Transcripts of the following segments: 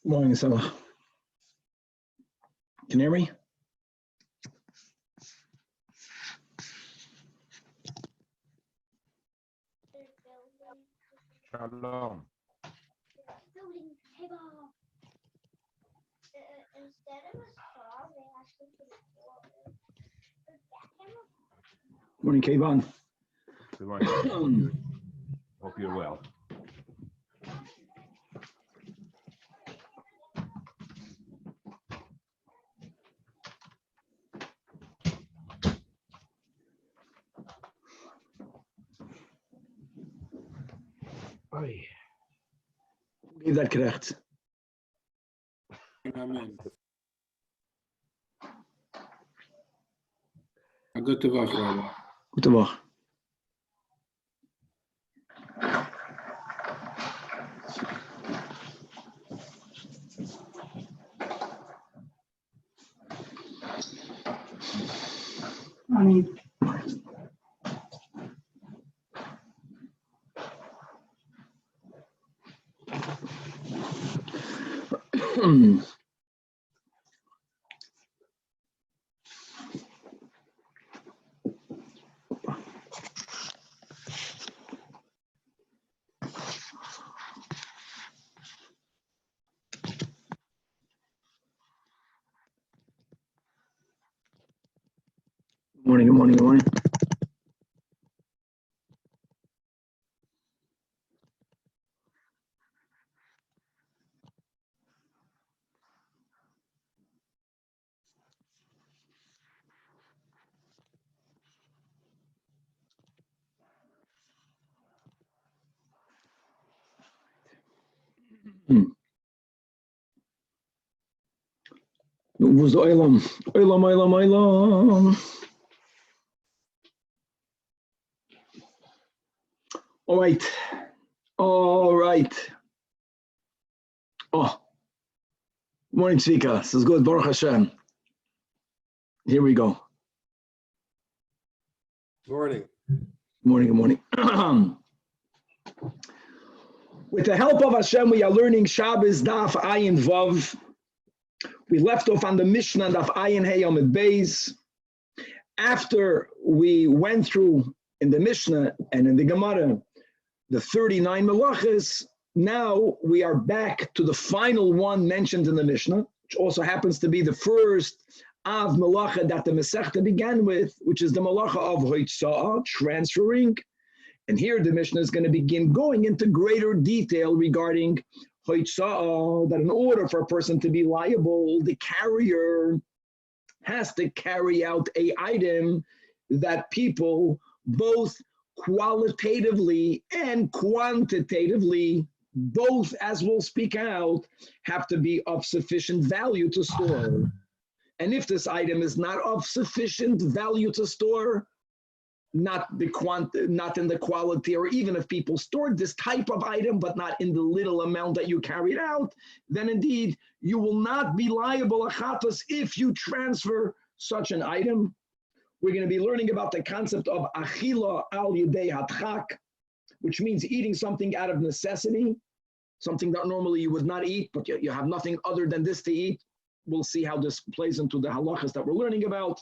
Morning, Salah. Can you hear me? Shalom. Morning, Kayvon. Good morning. Hope you're well. Is that correct? Amen. Gute Woche, Rabbi. Gute Woche. Good morning. Who's the Olam? All right. Oh, morning, Tzvika. This is good. Baruch Hashem. Here we go. Morning. Good morning. With the help of Hashem, we are learning Shabbos Daf Ayin Vav. We left off on the Mishnah Daf Ayin Hey Amud Beis. After we went through in the Mishnah and in the Gemara the 39 melachos, now we are back to the final one mentioned in the Mishnah, which also happens to be the first Av Melacha that the Masechta began with, which is the Melacha of Hoitzah, transferring. And here the Mishnah is going to begin going into greater detail regarding Hoitzah, that in order for a person to be liable, the carrier has to carry out an item that people both qualitatively and quantitatively, both, as we'll speak out, have to be of sufficient value to store. And if this item is not of sufficient value to store, not in the quality, or even if people stored this type of item, but not in the little amount that you carried out, then indeed you will not be liable achatos if you transfer such an item. We're going to be learning about the concept of achila al yedei hatchak, which means eating something out of necessity, something that normally you would not eat, but you have nothing other than this to eat. We'll see how this plays into the halachas that we're learning about.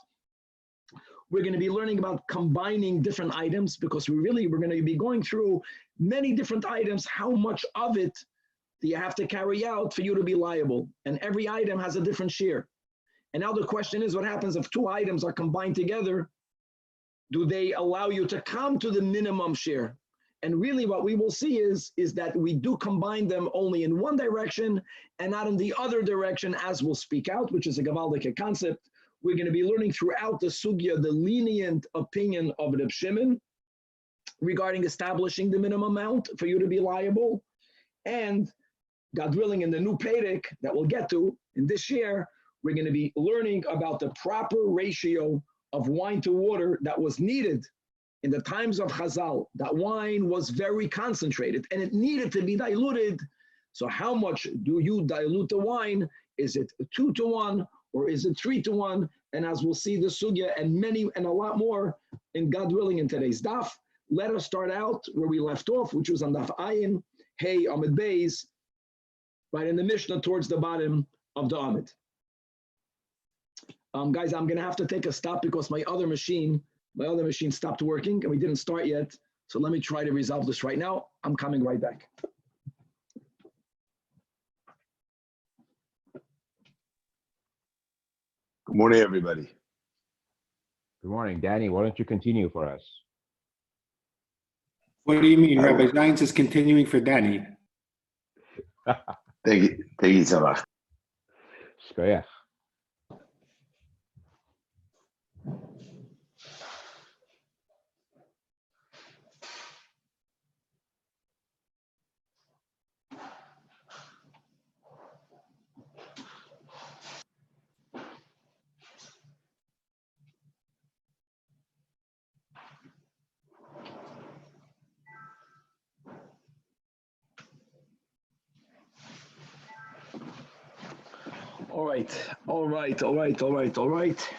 We're going to be learning about combining different items, because we're going to be going through many different items. How much of it do you have to carry out for you to be liable? And every item has a different shiur. And now the question is, what happens if two items are combined together? Do they allow you to come to the minimum shiur? And really what we will see is that we do combine them only in one direction and not in the other direction, as we'll speak out, which is a Gavaldic concept. We're going to be learning throughout the sugya the lenient opinion of Reb Shimon regarding establishing the minimum amount for you to be liable. And God willing, in the new Perek that we'll get to in this year, we're going to be learning about the proper ratio of wine to water that was needed in the times of Chazal. That wine was very concentrated and it needed to be diluted. So how much do you dilute the wine? Is it 2 to 1 or is it 3-1? And as we'll see the sugya and a lot more in God willing in today's daf. Let us start out where we left off, which was on daf ayin, hey, Amid Beis, right in the Mishnah towards the bottom of the Amid. Guys, I'm gonna have to take a stop because my other machine stopped working and we didn't start yet. So let me try to resolve this right now. I'm coming right back. Good morning, everybody. Good morning, Danny. Why don't you continue for us? What do you mean? Rabbi Zions is continuing for Danny. Thank you so much. Shkoyach. All right.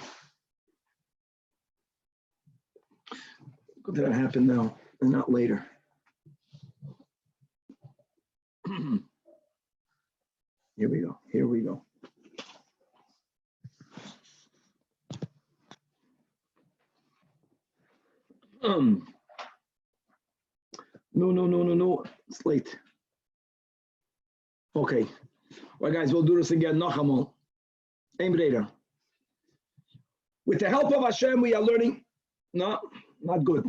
Good that happened now and not later. Here we go. No. It's late. Okay. All right, guys, we'll do this again. Nachamol. With the help of Hashem, we are learning. No, not good.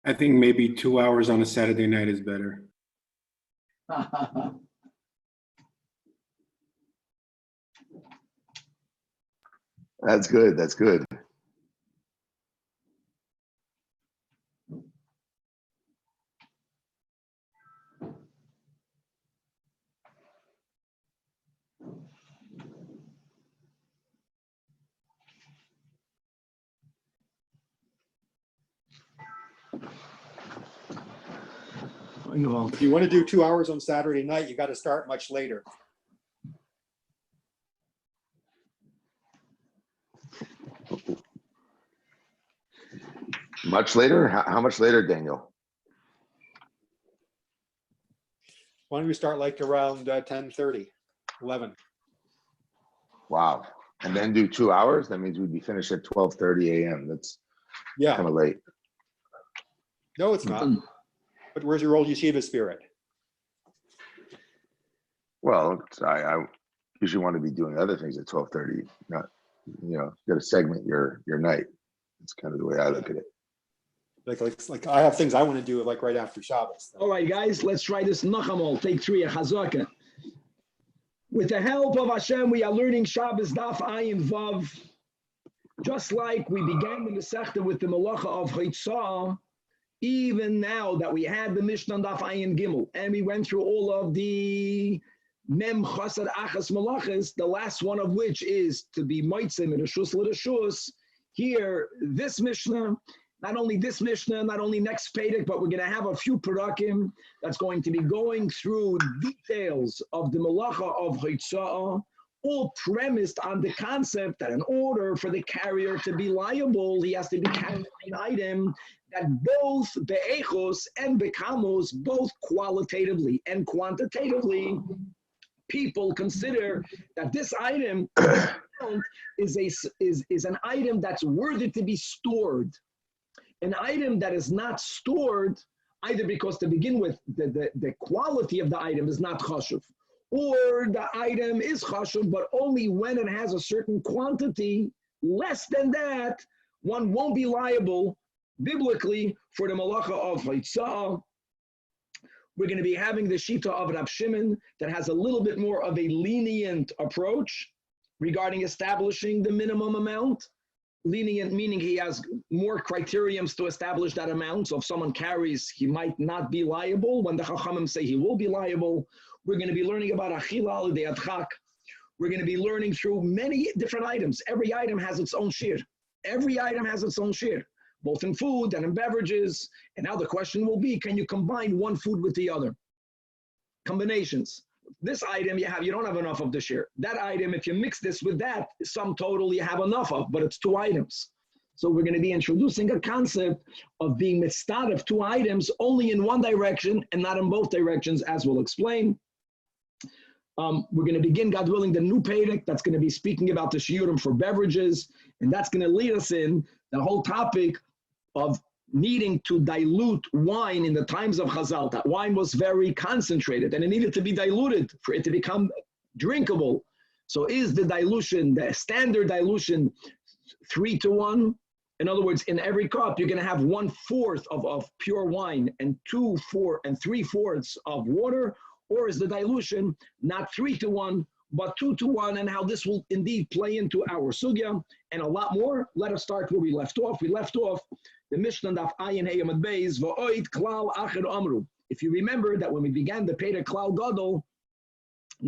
I think maybe 2 hours on a Saturday night is better. That's good. If you want to do 2 hours on Saturday night, you got to start much later. Much later? How much later, Daniel? Why don't we start like around 10:30, 11? Wow. And then do 2 hours? That means we'd be finished at 12:30 a.m. That's kind of late. No, it's not. But where's your old yeshiva spirit? Well, I usually want to be doing other things at 12:30. Not, you got to segment your night. It's kind of the way I look at it. Like I have things I want to do like right after Shabbos. All right, guys, let's try this Nachamol. Take 3, a Chazaka. With the help of Hashem, we are learning Shabbos Daf Ayin Vav. Just like we began the Masechta with the Malacha of Chaitzah, even now that we had the Mishnah Daf Ayin Gimel, and we went through all of the Mem Chasad Achas Malachas, the last one of which is to be Moitzim and Rishus L'Rishus. Here, this Mishnah, not only this Mishnah, not only next Pedic, but we're going to have a few Perakim that's going to be going through details of the Malacha of Chaitzah, all premised on the concept that in order for the carrier to be liable, he has to be carrying an item that both be'echos and bekamos, both qualitatively and quantitatively, people consider that this item is an item that's worthy to be stored. An item that is not stored, either because to begin with, the quality of the item is not chashuv, or the item is chashuv, but only when it has a certain quantity. Less than that, one won't be liable biblically for the malacha of Chaitzah. We're going to be having the Shita of Rab Shimon that has a little bit more of a lenient approach regarding establishing the minimum amount. Lenient meaning he has more criteriums to establish that amount. So if someone carries, he might not be liable. When the Chachamim say he will be liable, we're going to be learning about Achila al-Yedei Adchak. We're going to be learning through many different items. Every item has its own shiur. Every item has its own shiur, both in food and in beverages. And now the question will be, can you combine one food with the other? combinations. This item you don't have enough of the shiur. That item, if you mix this with that, sum total you have enough of, but it's 2 items. So we're going to be introducing a concept of being mitzvah of 2 items only in one direction and not in both directions, as we'll explain. We're going to begin, God willing, the new Perek that's going to be speaking about the shiurim for beverages, and that's going to lead us in the whole topic of needing to dilute wine in the times of Chazal. That wine was very concentrated and it needed to be diluted for it to become drinkable. So is the dilution, the standard dilution, 3-to-1? In other words, in every cup, you're going to have 1/4 of pure wine and 3/4 of water, or is the dilution not 3-to-1, but 2-to-1, and how this will indeed play into our sugya and a lot more. Let us start where we left off. We left off the Mishnah daf ayin hey amud beis va'oid klal acher amru. If you remember that when we began the Perek Klal Gadol,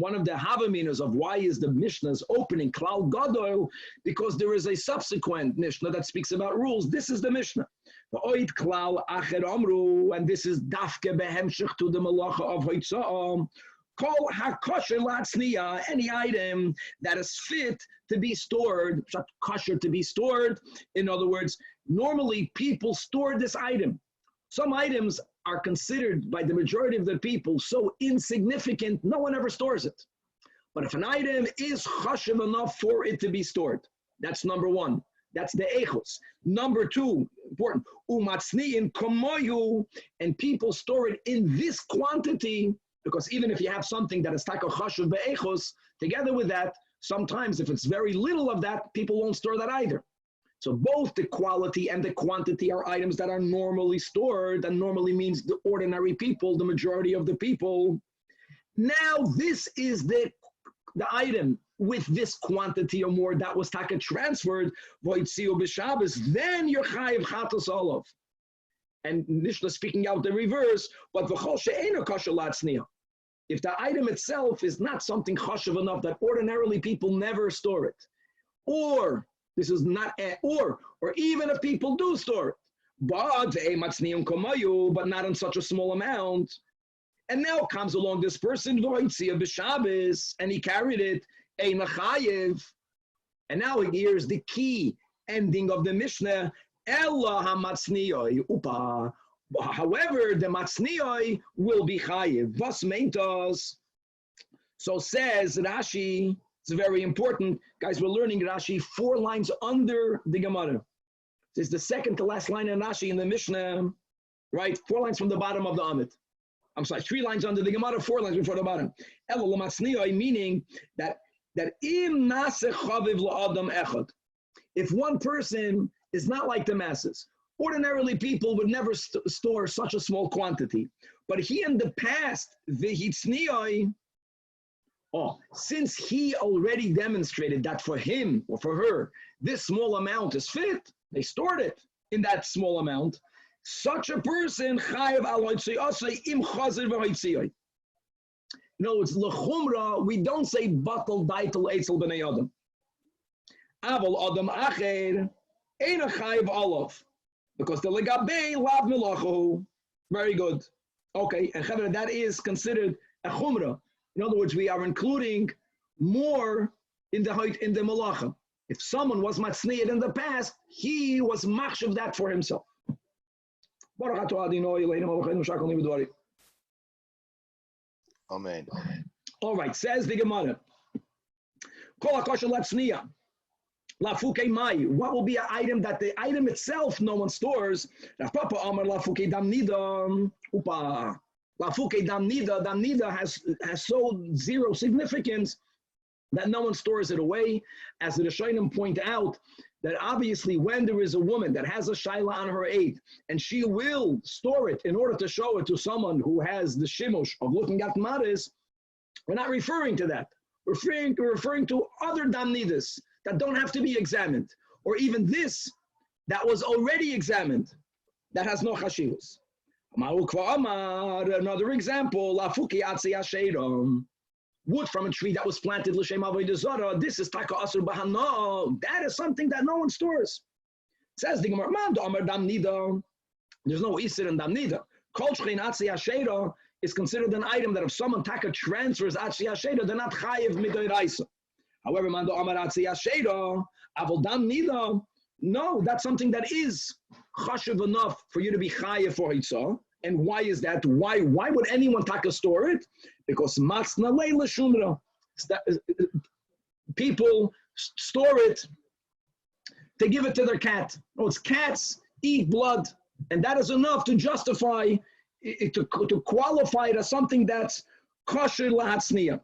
one of the havaminas of why is the Mishnah's opening Klal Gadol, because there is a subsequent Mishnah that speaks about rules. This is the Mishnah. Va'oid klal acher amru, and this is dafke behemshich to the malacha of hoitzah. Kol hakosher latzniya, any item that is fit to be stored, kosher to be stored. In other words, normally people store this item. Some items are considered by the majority of the people so insignificant, no one ever stores it. But if an item is chashuv enough for it to be stored, that's number one. That's the echos. Number 2, important, umatzniyin komoyu, and people store it in this quantity, because even if you have something that is taka chashuv be'echos, together with that, sometimes if it's very little of that, people won't store that either. So both the quality and the quantity are items that are normally stored, and normally means the ordinary people, the majority of the people. Now this is the item with this quantity or more that was taka transferred, voitziu b'Shabbos, then you're chayiv chatos olav. And Mishnah speaking out the reverse, but v'chol she'eino kosher latzniya. If the item itself is not something chashuv enough that ordinarily people never store it, or this is not or even if people do store it, but not in such a small amount. And now comes along this person, and he carried it, and now here's the key ending of the Mishnah. However, the matzniyoi will be chayiv. Vas meintos. So says Rashi. It's very important, guys. We're learning Rashi 4 lines under the Gemara. This is the second to last line in Rashi in the Mishnah, right? 4 lines from the bottom of the Amid. I'm sorry, 3 lines under the Gemara, 4 lines before the bottom. Meaning that im naseh chaviv la'adam echad. If one person is not like the masses, ordinarily people would never store such a small quantity, but he in the past, v'hitznioi, since he already demonstrated that for him or for her, this small amount is fit, they stored it in that small amount, such a person, chayav al hoitzi'asei im chazer v'hoitzi'oi. In other words, l'chumra, we don't say batal daitel eitzel b'nei adam. Aval adam acher, ein a chayav olav. Because the legabe lav milachu. Very good. Okay, and chavra, that is considered a chumra. In other words, we are including more in the malacha. If someone was matzniyed in the past, he was machshav that for himself. Amen. All right, says the Gemara. What will be an item that the item itself no one stores? Damnida has so zero significance that no one stores it away. As the Rishonim point out, that obviously when there is a woman that has a shaila on her aid, and she will store it in order to show it to someone who has the shimush of looking at maris, we're not referring to that. We're referring to other damnidas that don't have to be examined, or even this that was already examined, that has no chashivus. Another example, wood from a tree that was planted l'shem avodah zarah. This is taka asur b'hana. That is something that no one stores. Says the Gemara, there's no isir in damnida. Kol shchein atzei ashera, is considered an item that if someone taka transfers Atzi Asheda, they're not chayiv midoraisa. However, Mando Amar Atzi Asheda, Avoldam Nida, no, that's something that is chashiv enough for you to be chayiv for Hitzah. And why is that? Why would anyone taka store it? Because matzna leila shumra. People store it to give it to their cat. Oh, it's cats eat blood, and that is enough to justify it, to qualify it as something that's kosher lahatzniya.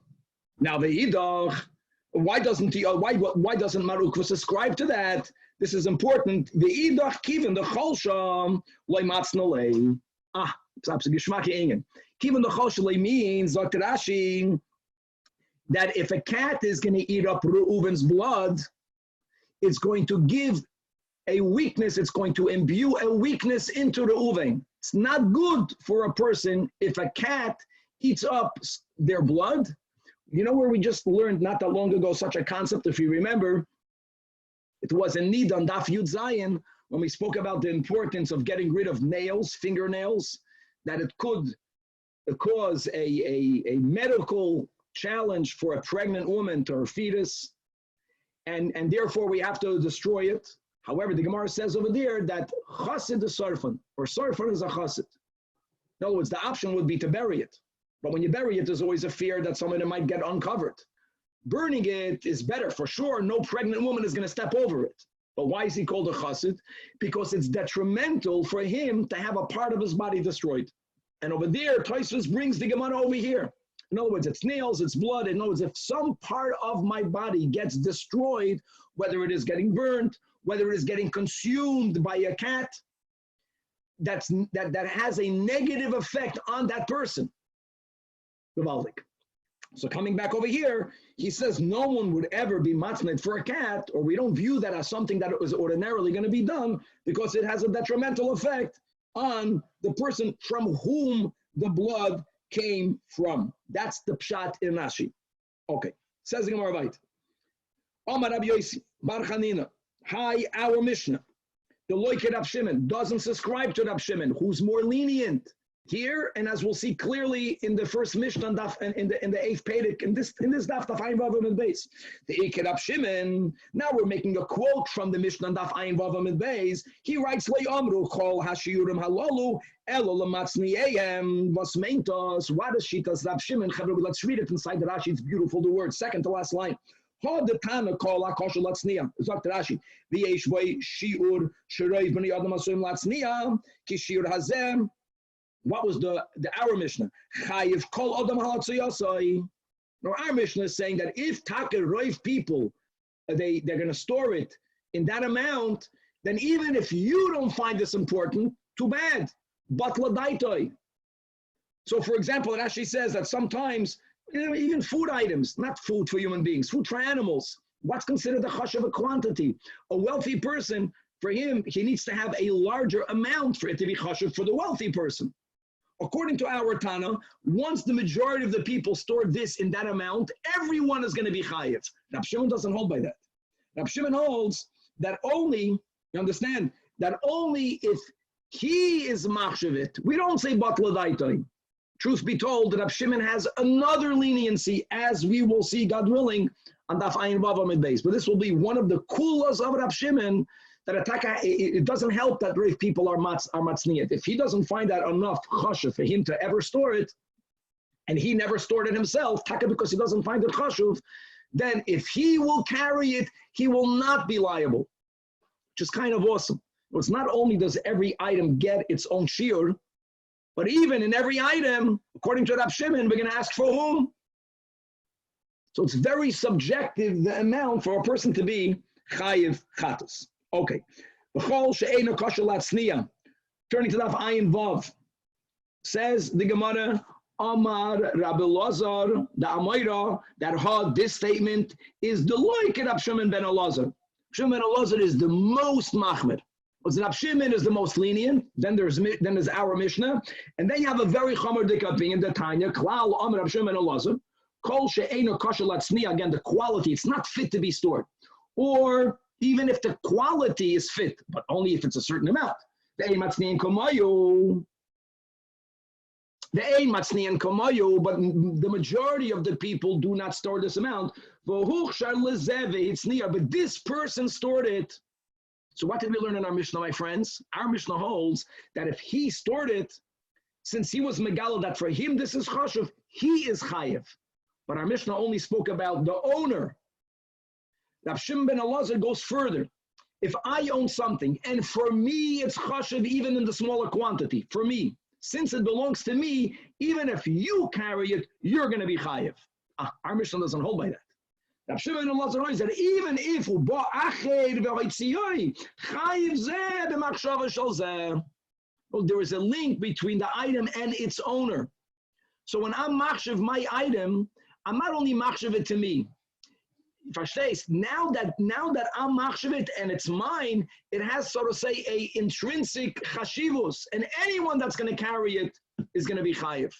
Now the idach, why doesn't Marukvus ascribe to that? This is important. The idach kiven the cholsham loy matzna lei. Kiven the cholsham means Dr. Rashi that if a cat is going to eat up Reuven's blood, it's going to give a weakness, it's going to imbue a weakness into Reuven. It's not good for a person if a cat eats up their blood. You know where we just learned not that long ago such a concept, if you remember, it was in Nid on Daf Yud Zayin, when we spoke about the importance of getting rid of nails, fingernails, that it could cause a medical challenge for a pregnant woman to her fetus, and therefore we have to destroy it. However, the Gemara says over there that chassid is sarfan, or sarfan is a chassid. In other words, the option would be to bury it. But when you bury it, there's always a fear that someone might get uncovered. Burning it is better, for sure. No pregnant woman is going to step over it. But why is he called a chassid? Because it's detrimental for him to have a part of his body destroyed. And over there, Tosfos brings the Gemara over here. In other words, it's nails, it's blood. In other words, if some part of my body gets destroyed, whether it is getting burnt, whether it is getting consumed by a cat, that has a negative effect on that person. So coming back over here, he says no one would ever be matzned for a cat, or we don't view that as something that was ordinarily going to be done because it has a detrimental effect on the person from whom the blood came from. That's the pshat in Rashi. Okay, says the Gemara right. Omar Rabbi Yosi Bar Chanina. Hi, our Mishnah. The Loiket Rab Shimon doesn't subscribe to Rab Shimon, who's more lenient here, and as we'll see clearly in the first Mishnah and in the eighth Perek, in this daf Ayin Vav Amud Beis. The Eiket Rab Shimon. Now we're making a quote from the Mishnah daf Ayin Vav Amud Beis. He writes, "Lei Amru Kol Hashiurim Halalu Elo Lamatzniyehem Was Meintos." What is Shitas Rab Shimon? Let's read it inside the Rashi. It's beautiful. The word, second to last line. The Tanach call Akosha Latzniya. Dr. Rashi. V'yesh boy shiur sheroiv b'nei adam asuim latzniya ki shiur hazem. What was our Mishnah? Chayiv kol adam halatziyasai. Now our Mishnah is saying that if taka roiv people, they're going to store it in that amount, then even if you don't find this important, too bad. But ladaitoi. So for example, it actually says that sometimes, even food items, not food for human beings, food for animals, what's considered a chash of a quantity? A wealthy person, for him, he needs to have a larger amount for it to be chashuv for the wealthy person. According to our Tana, once the majority of the people store this in that amount, everyone is going to be chayiv. Rab Shimon doesn't hold by that. Rab Shimon holds that only, you understand, that only if he is machshavit, we don't say batla daitoi. Truth be told, Rab Shimon has another leniency, as we will see, God willing, on Daf Ayin Vav Amud Beis. But this will be one of the kulas of Rab Shimon, that it doesn't help that if people are matzniyat. If he doesn't find that enough chashuv for him to ever store it, and he never stored it himself, taka because he doesn't find it chashuv, then if he will carry it, he will not be liable, which is kind of awesome. It's not only does every item get its own shiur, but even in every item, according to Rab Shimon, we're going to ask for whom? So it's very subjective, the amount for a person to be chayiv chatus. Okay. Turning to Daf Ayin Vav, says the Gemara, Amar Rabbi Lazar, the Amayra, that this statement is the like Rab Shimon ben Elazar. Shimon ben Elazar is the most machmir. Rab Shimon is the most lenient. Then there's our Mishnah, and then you have a very chomer dik opinion. The Tanya Klal Amar Rab Shimon ben Elazar, Kol she'eino kosher latzniya. Again, the quality, it's not fit to be stored, or even if the quality is fit, but only if it's a certain amount. The ein matzni and komayu, but the majority of the people do not store this amount. But this person stored it. So what did we learn in our Mishnah, my friends? Our Mishnah holds that if he stored it, since he was megala, that for him this is chashuv, he is chayev. But our Mishnah only spoke about the owner. Rav Shimon ben Elazar goes further. If I own something, and for me it's chashuv even in the smaller quantity, for me, since it belongs to me, even if you carry it, you're going to be chayev. Our Mishnah doesn't hold by that. Rav Shimon ben Elazar knows that even if well, there is a link between the item and its owner. So when I'm machshav my item, I'm not only machshav it to me. Now that I'm machshav it and it's mine, it has, so to say, a intrinsic chashivus, and anyone that's going to carry it is going to be chayiv.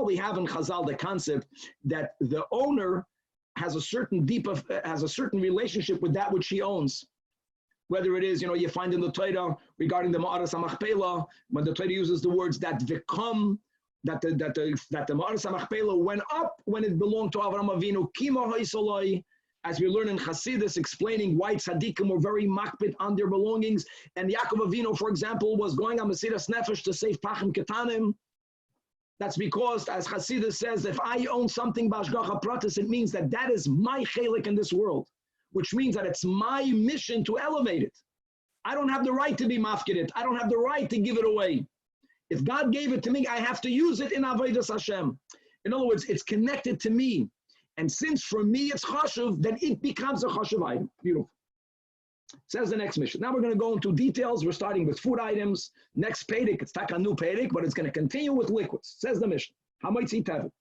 We have in Chazal the concept that the owner has a certain relationship with that which he owns. Whether it is, you find in the Torah regarding the Ma'aras HaMachpelah, when the Torah uses the words that v'kom, that the Ma'aras HaMachpelah went up when it belonged to Avraham Avinu, kima ha'isolai, as we learn in Chassidus, explaining why tzaddikim were very makpid on their belongings, and Yaakov Avinu, for example, was going on Mesiras Nefesh to save Pachim Ketanim. That's because, as Chassidus says, if I own something b'ashgacha pratis, it means that is my chelik in this world, which means that it's my mission to elevate it. I don't have the right to be mafkid it. I don't have the right to give it away. If God gave it to me, I have to use it in avodas Hashem. In other words, it's connected to me. And since for me it's chashuv, then it becomes a chashuv item. Beautiful. Says the next mission. Now we're going to go into details. We're starting with food items. Next Perek, it's taka new Perek, but it's going to continue with liquids. Says the mission. Hamaitzi Tevin.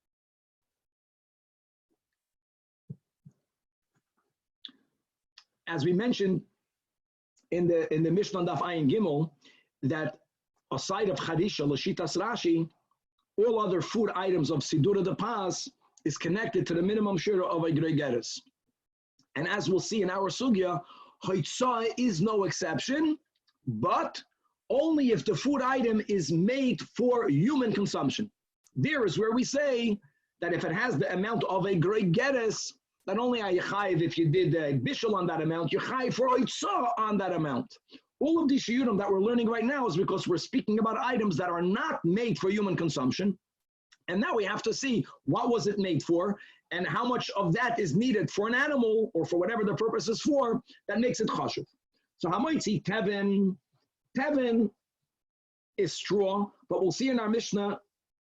As we mentioned in the Mishnah Daf Ayin Gimel, that aside of Chadisha, Lashitas Rashi, all other food items of Sidura de Pas is connected to the minimum shiur of a gregeres. And as we'll see in our sugya, Hoitzah is no exception, but only if the food item is made for human consumption. There is where we say that if it has the amount of a gregeres, not only are you chayiv if you did a bishul on that amount, you're chayiv for Hoitzah on that amount. All of these shiurim that we're learning right now is because we're speaking about items that are not made for human consumption. And now we have to see what was it made for and how much of that is needed for an animal or for whatever the purpose is for that makes it chashuv. So hamaitzi tevin. Tevin is straw, but we'll see in our Mishnah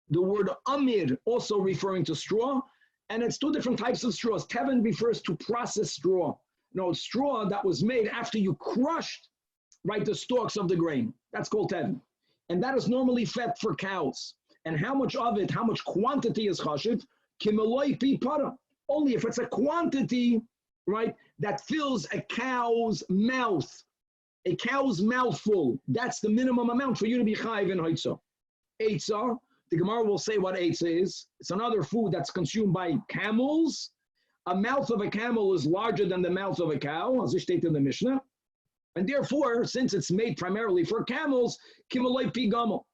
the word amir also referring to straw, and it's two different types of straws. Tevin refers to processed straw. No, straw that was made after you crushed, right, the stalks of the grain. That's called tevin. And that is normally fed for cows. And how much of it, how much quantity is chashiv? Kimeloi pi para. Only if it's a quantity, right, that fills a cow's mouth. A cow's mouthful. That's the minimum amount for you to be chayiv in hoitzah. Eitzah, the Gemara will say what eitzah is. It's another food that's consumed by camels. A mouth of a camel is larger than the mouth of a cow, as we state in the Mishnah. And therefore, since it's made primarily for camels, kimeloi pi gamel.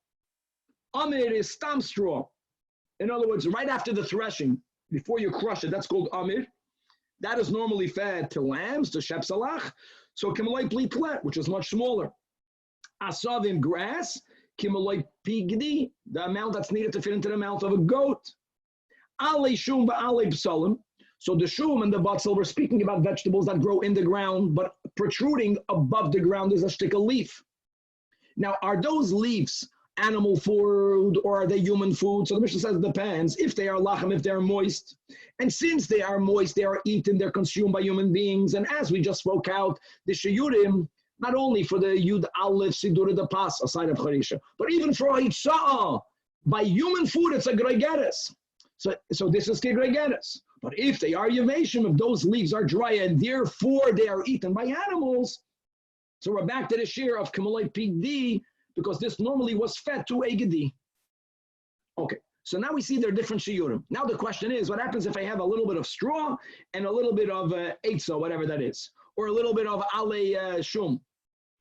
Amir is stam straw. In other words, right after the threshing, before you crush it, that's called amir. That is normally fed to lambs, to shepsalach. So kimeloi pli plet, which is much smaller. Asavim grass, kimeloi pigdi, the amount that's needed to fit into the mouth of a goat. Ale shum ba'ale psalim. So the shum and the batzal, we're speaking about vegetables that grow in the ground, but protruding above the ground is a shtick of leaf. Now, are those leaves animal food or are they human food? So the Mishnah says it depends. If they are lachem, if they're moist. And since they are moist, they are eaten, they're consumed by human beings. And as we just spoke out, the shiurim, not only for the Yud Aleph Sidur de Pas, aside of Charisha, but even for Hitza'ah, by human food, it's a gregeres. So this is gregeres. But if they are yavashim, if those leaves are dry and therefore they are eaten by animals, so we're back to the shiur of Kamalai Pigdi, because this normally was fed to a gedi. Okay, so now we see there are different shiurim. Now the question is, what happens if I have a little bit of straw and a little bit of eitzah, whatever that is, or a little bit of ale shum,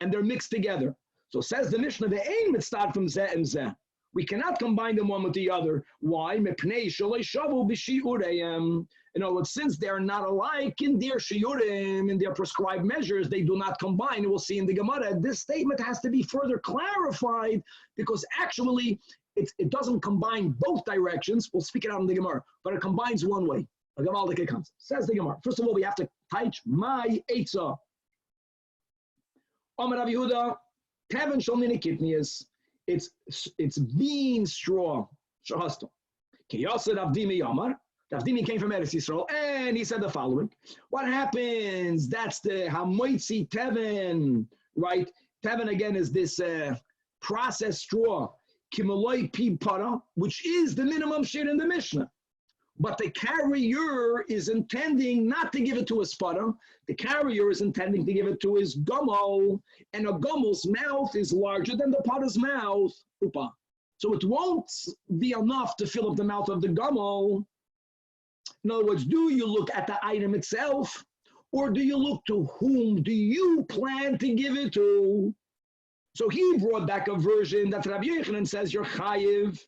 and they're mixed together? So says the Mishnah, the aim it start from zeh and zeh. We cannot combine them one with the other. Why? In other words, since they're not alike in their shiurim, in their prescribed measures, they do not combine. We'll see in the Gemara. This statement has to be further clarified because actually it doesn't combine both directions. We'll speak it out in the Gemara, but it combines one way. A Gavaldic comes. Says the Gemara. First of all, we have to teach my Eitzah. Amar Rav Yehuda, Teven Shalmini Kitnias. It's bean straw. Shahastam. Kiyasa Avdimi Yamar. Avdimi came from Eretz Yisrael, and he said the following: what happens? That's the Hamoitzi Teven, right? Teven again is this processed straw, Kimaloi Pi Para, which is the minimum shit in the Mishnah. But the carrier is intending not to give it to his sputter. The carrier is intending to give it to his gummo, and a gummo's mouth is larger than the putter's mouth. Upa. So it won't be enough to fill up the mouth of the gummo. In other words, do you look at the item itself, or do you look to whom do you plan to give it to? So he brought back a version that Rabbi Yochanan says you're chayiv.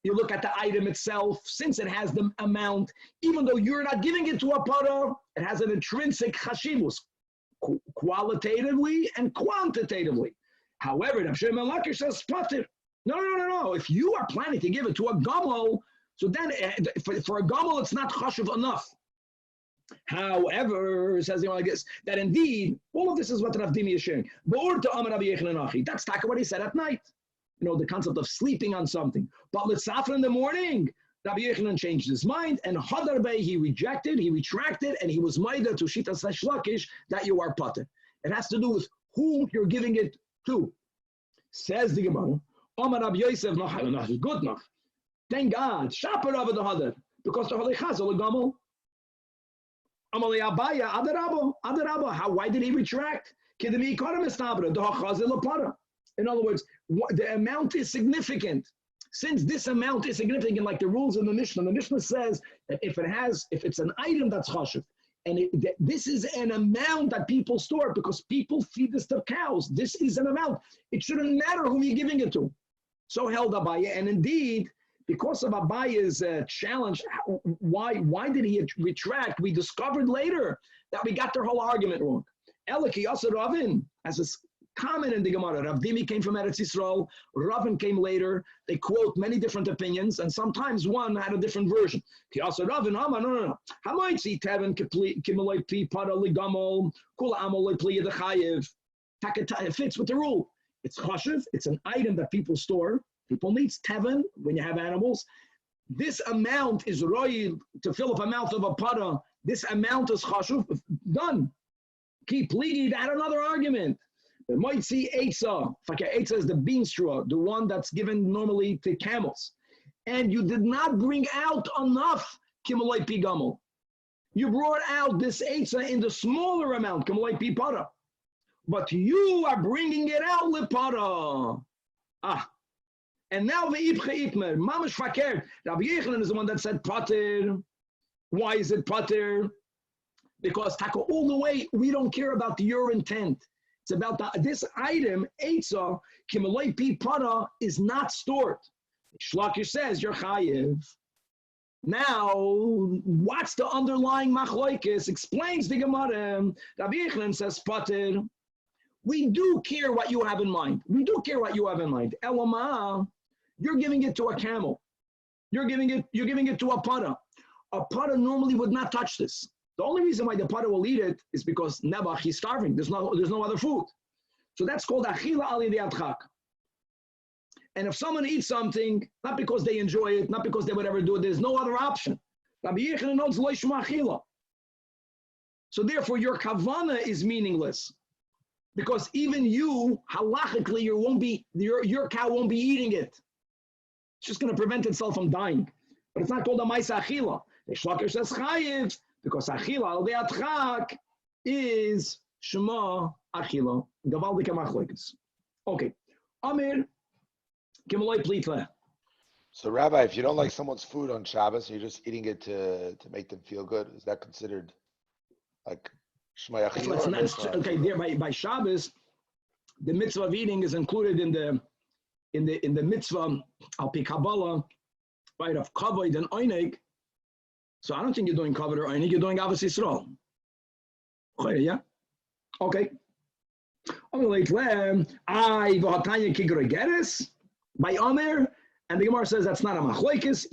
You look at the item itself, since it has the amount, even though you're not giving it to a paro, it has an intrinsic chashivus, qualitatively and quantitatively. However, Rav Shimon Lakish says, no. If you are planning to give it to a gomel, so then for a gomel, it's not chashiv enough. However, says the like this, that indeed, all of this is what Rav Dimi is sharing. That's what he said at night. You know, the concept of sleeping on something. But Litzafra in the morning, Rabbi Yochanan changed his mind, and Hadarbei he retracted, and he was maida to Shitas Hashlakish that you are pater. It has to do with whom you're giving it to. Says the Gemara, Omar Rabbi Yosef, good enough. Thank God, Shaper over the Hadar, because the Hadar Chazal a Gamel. Amalei Abaya, Adarabo. Why did he retract? Kidemi economist Abra, the Chazal a Para. In other words, the amount is significant. Since this amount is significant, like the rules in the Mishnah says that if it's an item that's chashuv, and this is an amount that people store because people feed this to cows. This is an amount. It shouldn't matter whom you're giving it to. So held Abaya, and indeed, because of Abaya's challenge, why did he retract? We discovered later that we got their whole argument wrong. Eliki Yasser Ravin, as a common in the Gemara. Rav Dimi came from Eretz Yisrael. Ravin came later. They quote many different opinions, and sometimes one had a different version. Also, Ravin, no. Hamoitzi Tevin Kimaloi Pi Para Ligamol Kula Amoloi Pli the Chayev. It fits with the rule. It's chashiv. It's an item that people store. People need Tevin when you have animals. This amount is royal to fill up a mouth of a para. This amount is chashiv. Done. Keep pleading. Add another argument. The moitzi eitzah. Eitzah is the bean straw, the one that's given normally to camels. And you did not bring out enough kimaloi pi gamel. You brought out this eitzah in the smaller amount, kimaloi pi para. But you are bringing it out lipara. And now ve'ipche ipmer. Mamash fakir. Rabbi Yochanan is the one that said pater. Why is it pater? Because all the way, we don't care about your intent. It's about this item, Eitzah, Kimaloi Pi Para, is not stored. Shlakish says, you're chayiv. Now, what's the underlying machloikis? Explains the Gemara. Rabbi Yochanan says, Pater, we do care what you have in mind. Elama, you're giving it to a camel. You're giving it to a para. A para normally would not touch this. The only reason why the para will eat it is because Nebach, he's starving. There's no other food. So that's called achila aliyah. And if someone eats something, not because they enjoy it, not because they would ever do it, there's no other option. Rabbi Yochanan knows lo yishma achila. So therefore, your kavana is meaningless. Because even you, halachically, your cow won't be eating it. It's just going to prevent itself from dying. But it's not called a ma'isa achila. The Shlakish says chayiv, because achila al de'atchak is shema achila. Gavaldik machlokas. Okay. Amir, kimaloi plitle. So Rabbi, if you don't like someone's food on Shabbos, you're just eating it to make them feel good. Is that considered like shema achila? Okay, there by Shabbos, the mitzvah of eating is included in in the mitzvah al pi Kabbalah, right, of kavod and oineg. So I don't think you're doing kavod or oineg. You're doing avos Yisrael. Yeah. Okay. By Omer, and the Gemara says that's not a machlokes.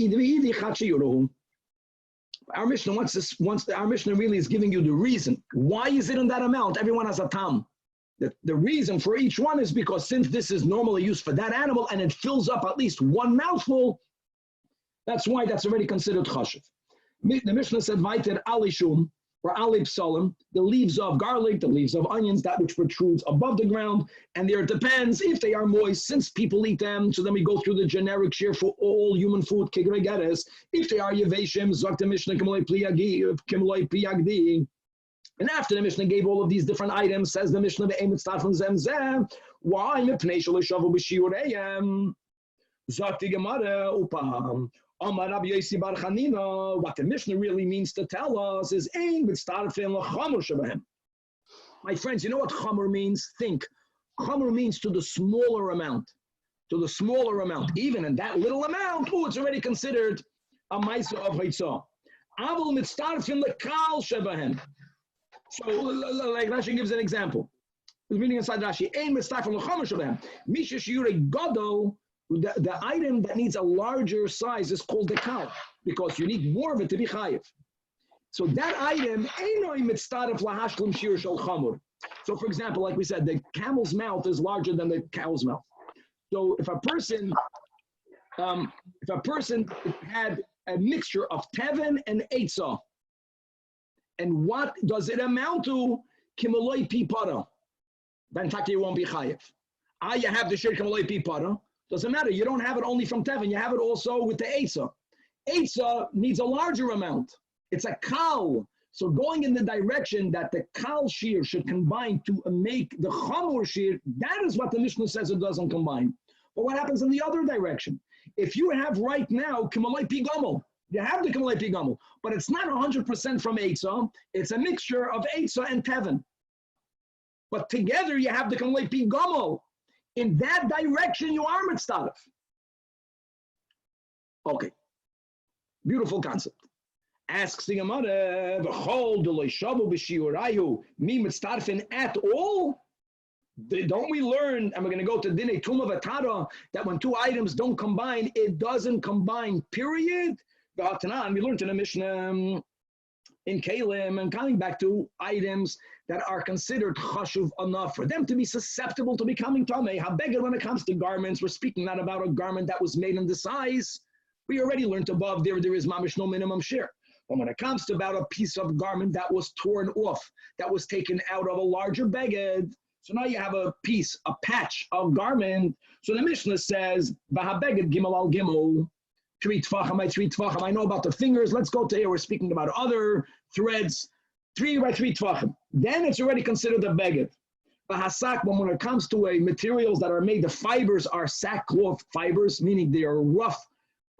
Our Mishnah our Mishnah really is giving you the reason. Why is it in that amount? Everyone has a tam. The reason for each one is because since this is normally used for that animal and it fills up at least one mouthful, that's why that's already considered chashiv. The Mishnah said, "Vaiter alishum," or alib salim, the leaves of garlic, the leaves of onions, that which protrudes above the ground, and there it depends if they are moist, since people eat them. So then we go through the generic shiur for all human food, kigregeres. If they are yeveshim, zok the Mishnah kimloi piyagdi. And after the Mishnah gave all of these different items, says the Mishnah, why? Zok the Gemara upam. What the Mishnah really means to tell us is, my friends, you know what chamor means? Think. Chamor means to the smaller amount. To the smaller amount. Even in that little amount, it's already considered a maisa of haitzah. Avol mitztarfin lekal shebahem. So, like Rashi gives an example. He's reading inside Rashi. Ein mitztarfin lechamer shebahem. Misha shiur gadol. The item that needs a larger size is called the cow, because you need more of it to be chayiv. So that item, so for example, like we said, the camel's mouth is larger than the cow's mouth. So if a person had a mixture of teven and eitzah, and what does it amount to? Kimaloi pi para. Then you won't be chayiv. You have the shir kimaloi pi para. Doesn't matter. You don't have it only from teven. You have it also with the eitzah. Eitzah needs a larger amount. It's a kal. So going in the direction that the kal shiur should combine to make the chamor shiur, that is what the Mishnah says it doesn't combine. But what happens in the other direction? If you have right now kimaloi pi gomel, you have the kimaloi pi gomel, but it's not 100% from eitzah. It's a mixture of eitzah and teven. But together you have the kimaloi pi gomel. In that direction, you are mitzdaref. Okay. Beautiful concept. Asks the Gemara, "V'chol deloi shavu b'shiurayu mi mitzdarfen at all?" Don't we learn, and we're going to go to Dinei Tumah V'Tara, that when two items don't combine, it doesn't combine, period? And we learned in the Mishnah in Kalim, and coming back to items that are considered chashuv enough for them to be susceptible to becoming tamei. Habeged, when it comes to garments, we're speaking not about a garment that was made in the size. We already learned above there is mamish no minimum share. But when it comes to about a piece of garment that was torn off, that was taken out of a larger beged, so now you have a piece, a patch of garment. So the Mishnah says, Bahabeged gimel al gimel. 3 tvachim by 3 tvachim. I know about the fingers. Let's go to here. We're speaking about other threads. 3 by 3 tvachim. Then it's already considered a beged. Hasak, when it comes to materials that are made, the fibers are sackcloth fibers, meaning they are rough,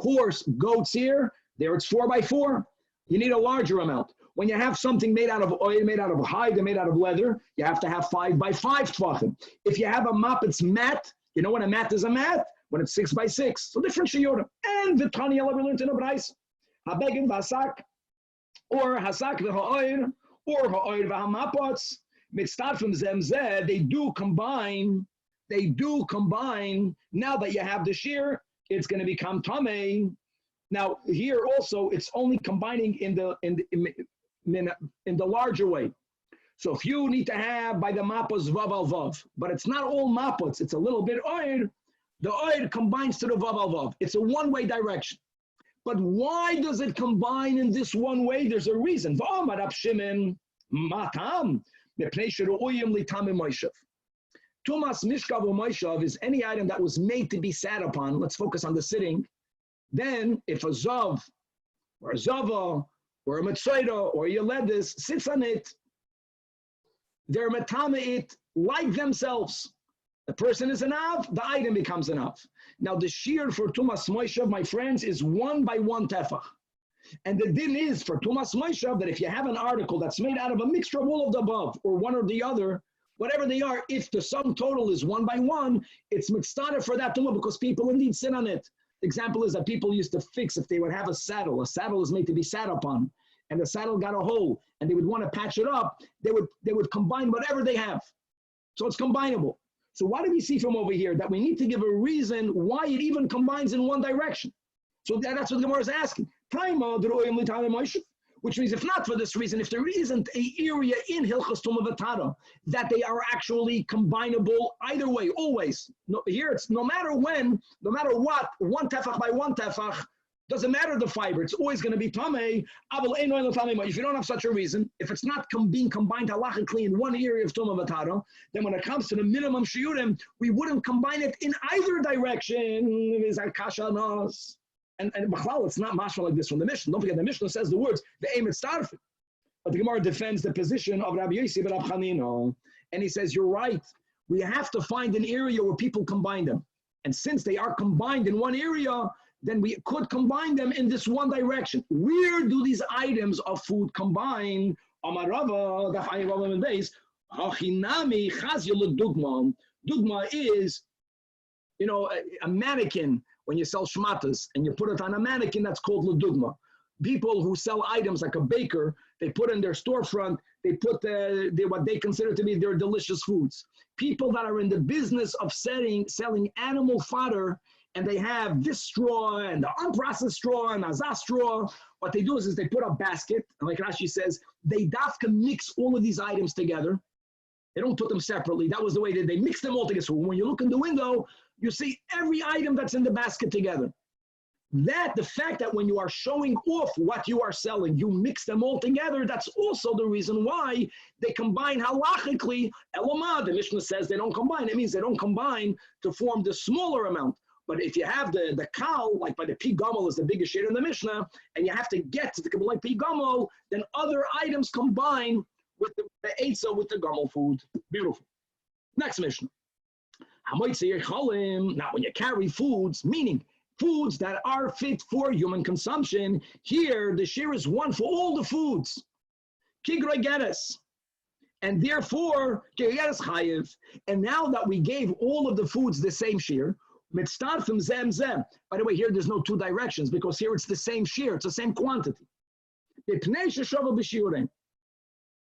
coarse goat's hair. There it's 4 by 4. You need a larger amount. When you have something made out of oil, made out of hide, and made out of leather, you have to have 5 by 5 tvachim. If you have a mop, it's mat. You know what a mat is a mat? When it's 6 by 6. So different shiur. And Vitani, we learned in the Brais. Habegin v'hasak, or hasak v'ha'oir, or ha'oir v'hamapots. Mitzdarfim zemzeh, they do combine. Now that you have the shiur, it's going to become tamei. Now here also, it's only combining in the larger way. So if you need to have by the mapos vav al vav, but it's not all mapots, it's a little bit oir. The oil combines to the vav al vav. It's a one-way direction. But why does it combine in this one way? There's a reason. Tumas mishkav u'moishav is any item that was made to be sat upon. Let's focus on the sitting. Then, if a zav, or a zava, or a mitzayda, or a yeledis sits on it, they're matame it like themselves. The person is an av, the item becomes an av. Now, the shiur for tumas moishav, my friends, is 1 by 1 tefach. And the din is for tumas moishav that if you have an article that's made out of a mixture of all of the above, or one or the other, whatever they are, if the sum total is 1 by 1, it's mitzvah for that to move because people indeed sit on it. The example is that people used to fix if they would have a saddle is made to be sat upon, and the saddle got a hole, and they would want to patch it up, they would combine whatever they have. So it's combinable. So why do we see from over here that we need to give a reason why it even combines in one direction? So that's what the Gemara is asking. Which means if not for this reason, if there isn't an area in Hilchos Tumah V'Tara that they are actually combinable either way, always. No, here it's no matter when, no matter what, 1 tefach by 1 tefach, doesn't matter the fiber, it's always going to be tamei. If you don't have such a reason, if it's not being combined halachically in one area of Tumah V'Tara, then when it comes to the minimum shiurim, we wouldn't combine it in either direction. And B'chlal, it's not mashma like this from the Mishnah. Don't forget, the Mishnah says the words, the aim is starfit. But the Gemara defends the position of Rabbi Yossi ben Rav Chanina. And he says, you're right. We have to find an area where people combine them. And since they are combined in one area, then we could combine them in this one direction. Where do these items of food combine? Amarava, Dafayim and Beis, Hachinami Chazil Dugma. Dugma is, a mannequin. When you sell shmatas and you put it on a mannequin, that's called ledugma. People who sell items like a baker, they put in their storefront, they put what they consider to be their delicious foods. People that are in the business of selling animal fodder, and they have this straw and the unprocessed straw and azaz straw, what they do is they put a basket, and like Rashi says, they dafka mix all of these items together. They don't put them separately. That was the way they mix them all together. So when you look in the window, you see every item that's in the basket together. The fact that when you are showing off what you are selling, you mix them all together, that's also the reason why they combine halachically. Elamah, the Mishnah says they don't combine. It means they don't combine to form the smaller amount. But if you have the kal, like by the pi gamol is the biggest share in the Mishnah, and you have to get to the like pi gamol, then other items combine with the eitzah, with the gamol food. Beautiful. Next Mishnah. Now, when you carry foods, meaning foods that are fit for human consumption, here the shiur is 1 for all the foods. Kigrogeres. And therefore, kigrogeres chayiv. And now that we gave all of the foods the same shiur, mitzdarfim zem zem. By the way, here there's no 2 directions because here it's the same shiur, it's the same quantity.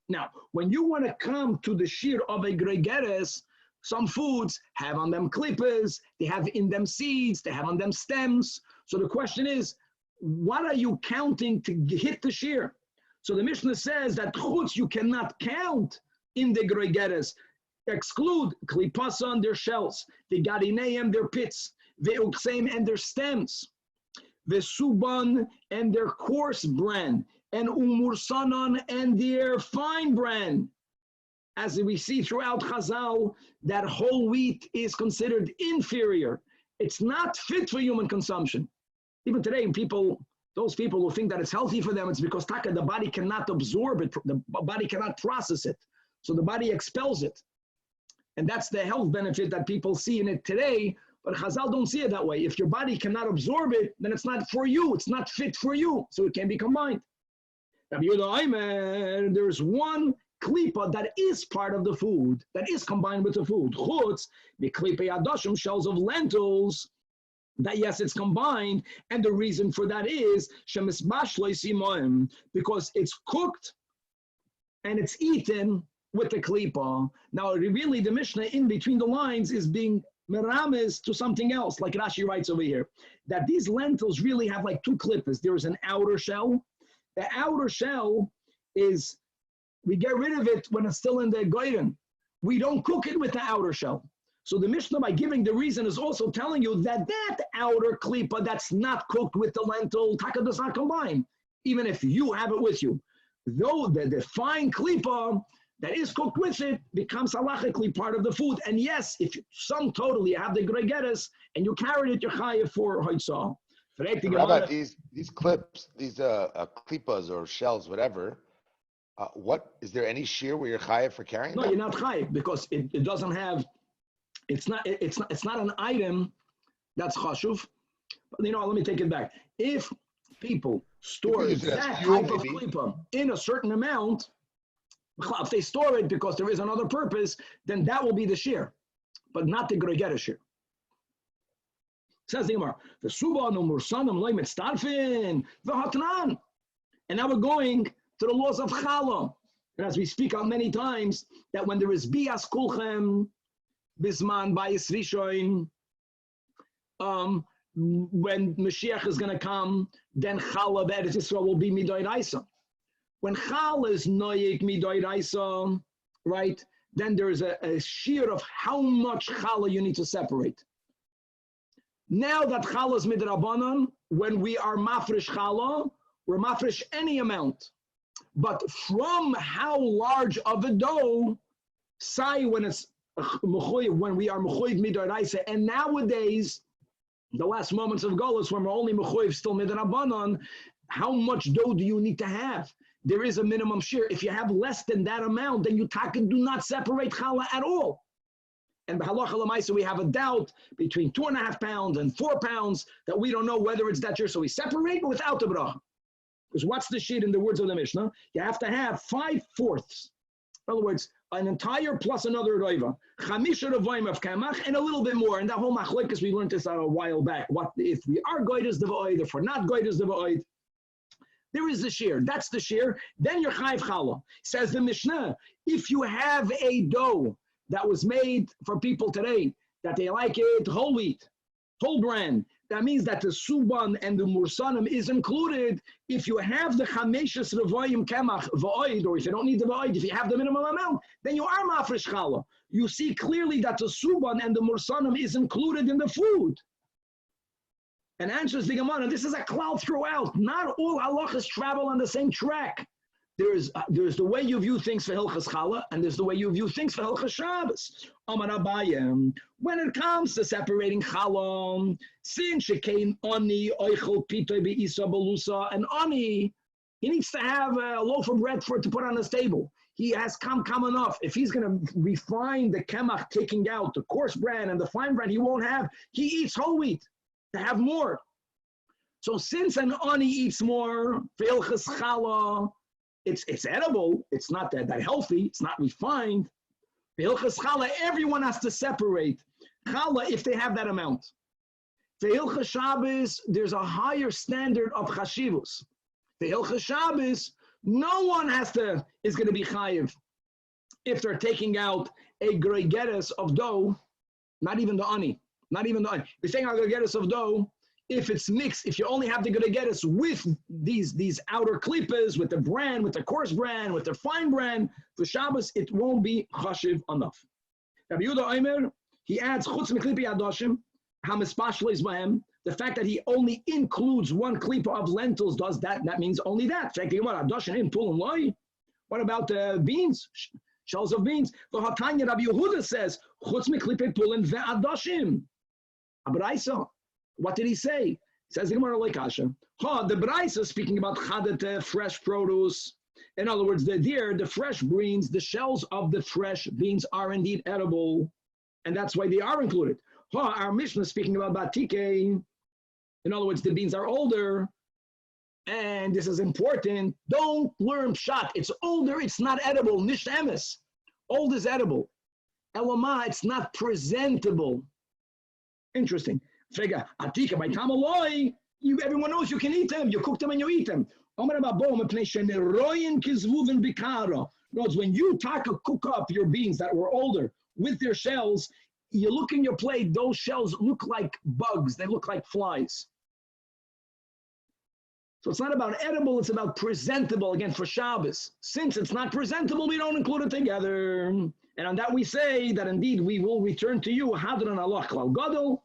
Now, when you want to come to the shiur of a gregeres, some foods have on them klippas, they have in them seeds, they have on them stems. So the question is, what are you counting to hit the shiur? So the Mishnah says that chutz you cannot count in the gregeres. Exclude klipasan, their shells, the garineim, their pits, the uksem and their stems, the suban and their coarse bran, and umursanan and their fine bran. As we see throughout Chazal, that whole wheat is considered inferior. It's not fit for human consumption. Even today, those people who think that it's healthy for them, it's because the body cannot absorb it, the body cannot process it. So the body expels it. And that's the health benefit that people see in it today, but Chazal don't see it that way. If your body cannot absorb it, then it's not for you, it's not fit for you, so it can be combined. There's one klipa that is part of the food, that is combined with the food. Chutz, the klipa yadoshim, shells of lentils, that yes, it's combined, and the reason for that is because it's cooked and it's eaten with the klipa. Now, really, the Mishnah in between the lines is being merames to something else, like Rashi writes over here, that these lentils really have like 2 klippas. There's an outer shell. The outer shell is, we get rid of it when it's still in the goyren. We don't cook it with the outer shell. So the Mishnah, by giving the reason, is also telling you that that outer klipa that's not cooked with the lentil, taka does not combine, even if you have it with you. Though the fine klipa that is cooked with it becomes halachically part of the food. And yes, if you sum totally you have the gregeres and you carried it, you're chayav for hoitzah. Rabbi, these clips, these klipas or shells, whatever, what is there any shiur where you're chayav for carrying? No, them? you're not chayav because it doesn't have. It's not an item that's chashuv. But let me take it back. If people store that type of klipa in a certain amount, If they store it because there is another purpose, then that will be the shiur, but not the Gregeta shiur. Says the Gemara, the Suba no Mursanim loy mitztarfin v'hatnan. And now we're going to the laws of Chala. And as we speak out many times, that when there is bias kulchem, bisman bayis rishon, when Mashiach is going to come, then Chala Eretz Yisrael will be midoi raisa. When Chala is noyik midoi raisa, right, then there is a shiur of how much Chala you need to separate. Now that Chala is midrabanan, when we are mafresh Chala, we're mafresh any amount. But from how large of a dough, say when it's when we are mechuyev midoraisa, and nowadays, the last moments of Golus, when we're only mechuyev still midrabanan, how much dough do you need to have? There is a minimum shiur. If you have less than that amount, then you do not separate challah at all. And b'halacha l'maisa, we have a doubt between 2.5 pounds and 4 pounds that we don't know whether it's that shiur. So we separate without the bracha. Because what's the sheet in the words of the Mishnah? You have to have 5/4. In other words, an entire plus another roiva. Chamisha revoim of kamach and a little bit more. And that whole machlekas, we learned this out a while back. What if we are goydes the va'oid, if we're not goydes the va'oid? There is the shiur. That's the shiur. Then you're chayv challah. Says the Mishnah, if you have a dough that was made for people today, that they like it whole wheat, whole bran, that means that the suban and the mursanim is included. If you have the chameshes revoyim kemach va'oid, or if you don't need the va'oid, if you have the minimum amount, then you are mafresh challah. You see clearly that the suban and the mursanim is included in the food. And answers the Gemara, this is a cloud throughout. Not all halachas travel on the same track. There's the way you view things for Hilchas Challah, and there's the way you view things for Hilchas Shabbos. Amar Abayim, when it comes to separating Challah, since shekein ani oichel pitoy beisa belusa, and ani, he needs to have a loaf of bread to put on his table. He has come enough. If he's going to refine the kemach, taking out the coarse bran and the fine bran, he won't have. He eats whole wheat to have more. So since an ani eats more for Hilchas Challah, it's edible, it's not that healthy, it's not refined. The Hilchas Challah, everyone has to separate Challah if they have that amount. The Hilchas Shabbos, there's a higher standard of chashivus. The Hilchas Shabbos, no one is going to be chayiv if they're taking out a gregeres of dough, not even the ani. We're saying a gregeres of dough, if it's mixed, if you only have the gregeres with these outer klippas, with the bran, with the coarse bran, with the fine bran, for Shabbos, it won't be chashiv enough. Rabbi Yehuda Omer, he adds chutz meklipi adoshim, hamispashleis bahem. The fact that he only includes one klipa of lentils does that. That means only that. What about the beans? Shells of beans. The Hatanya Rabbi Yehuda says chutz meklipi pulin ve'adoshim. Abraisa. What did he say? Says the Gemara like Asha. The Braisa speaking about chadet, fresh produce. In other words, the fresh beans, the shells of the fresh beans are indeed edible, and that's why they are included. Our Mishnah speaking about batike. In other words, the beans are older, and this is important. Don't learn pshat. It's older. It's not edible. Nish emes. Old is edible. Elama, it's not presentable. Interesting. Figure, atika by tamaloi, everyone knows you can eat them. You cook them and you eat them. When you cook up your beans that were older with their shells, you look in your plate, those shells look like bugs. They look like flies. So it's not about edible, it's about presentable, again, for Shabbos. Since it's not presentable, we don't include it together. And on that we say that indeed we will return to you, Hadran Allah Klal Gadol.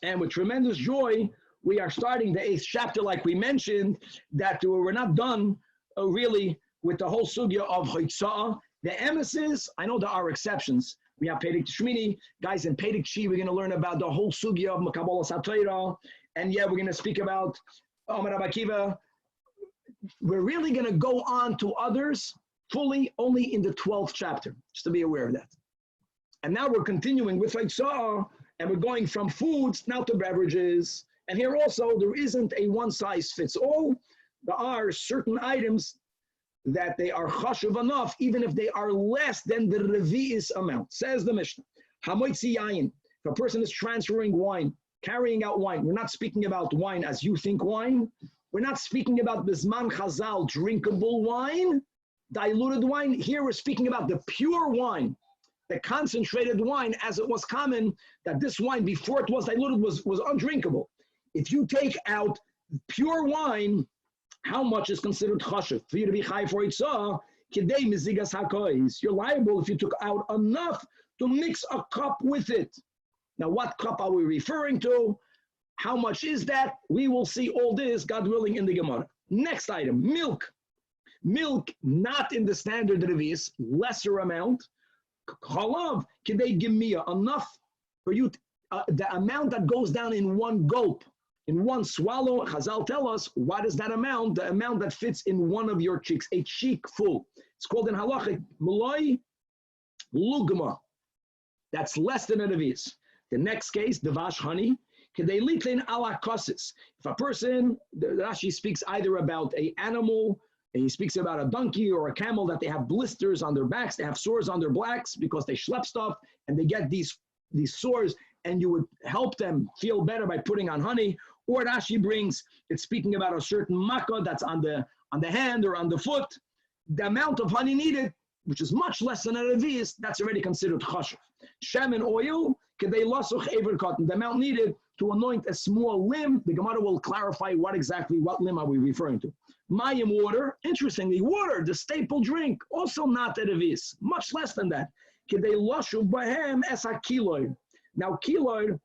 And with tremendous joy, we are starting the 8th chapter, like we mentioned, that we're not done really with the whole sugya of Hoitzah. The emesis, I know there are exceptions. We have Perek Shmini, guys in Perek Shi, we're going to learn about the whole sugya of Makabolas HaTorah. And yeah, we're going to speak about Amar Rabbi Akiva. We're really going to go on to others fully only in the 12th chapter, just to be aware of that. And now we're continuing with Hoitzah. And we're going from foods now to beverages. And here also, there isn't a one-size-fits-all. There are certain items that they are chashuv enough, even if they are less than the revi'is amount. Says the Mishnah, hamoitzi yayin, if a person is transferring wine, carrying out wine, we're not speaking about wine as you think wine. We're not speaking about bisman chazal, drinkable wine, diluted wine. Here we're speaking about the pure wine, the concentrated wine, as it was common that this wine, before it was diluted, was undrinkable. If you take out pure wine, how much is considered chashuv? For you to be chai for itzah, kidei mizigas hakois. You're liable if you took out enough to mix a cup with it. Now, what cup are we referring to? How much is that? We will see all this, God willing, in the Gemara. Next item, milk. Milk, not in the standard revi'is, lesser amount. Chalav, kidei gimia, enough for you, the amount that goes down in one gulp. In one swallow, Chazal tell us, what is that amount? The amount that fits in one of your cheeks, a cheek full. It's called in halachic, Maloi Lugma. That's less than a revi'is. The next case, Devash honey, Kedei litlin ala kosis. If a person, Rashi speaks either about an animal, and he speaks about a donkey or a camel, that they have blisters on their backs, they have sores on their backs because they schlep stuff, and they get these sores, and you would help them feel better by putting on honey. Or Rashi brings, it's speaking about a certain makkah that's on the hand or on the foot. The amount of honey needed, which is much less than a revi'is, that's already considered chashuv. Shem and oil, kedei lasuch ever cotton, the amount needed to anoint a small limb. The Gemara will clarify what limb are we referring to. Mayim, water, interestingly, water, the staple drink, also not a revi'is, much less than that. Kedei lashuv bahem es hakiloid. Now, kiloid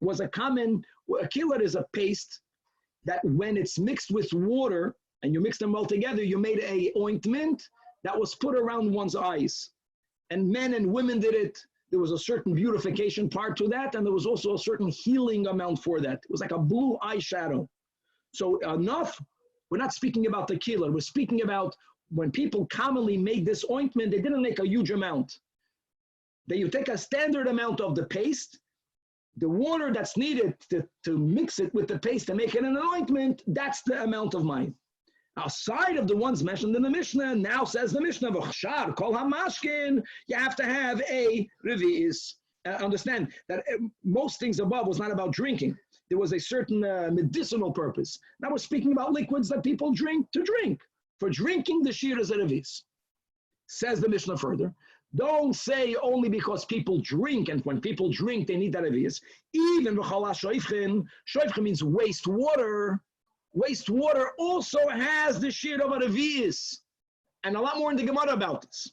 was a kiloid is a paste that when it's mixed with water and you mix them all together, you made a ointment that was put around one's eyes. And men and women did it. There was a certain beautification part to that, and there was also a certain healing amount for that. It was like a blue eyeshadow. So enough, we're not speaking about the kiloid. We're speaking about when people commonly make this ointment, they didn't make a huge amount. That you take a standard amount of the paste, the water that's needed to mix it with the paste and make it an ointment, that's the amount of mine. Outside of the ones mentioned in the Mishnah, now says the Mishnah, V'chshar kol hamashkin, you have to have a revi'is. Understand that most things above was not about drinking. There was a certain medicinal purpose. Now we're speaking about liquids that people drink to drink. For drinking, the shiur is a revi'is. Says the Mishnah further, don't say only because people drink, and when people drink, they need that revi'is. Even v'chala shoifchen, shoifchen means wastewater. Wastewater also has the shiur of a revi'is, and a lot more in the Gemara about this.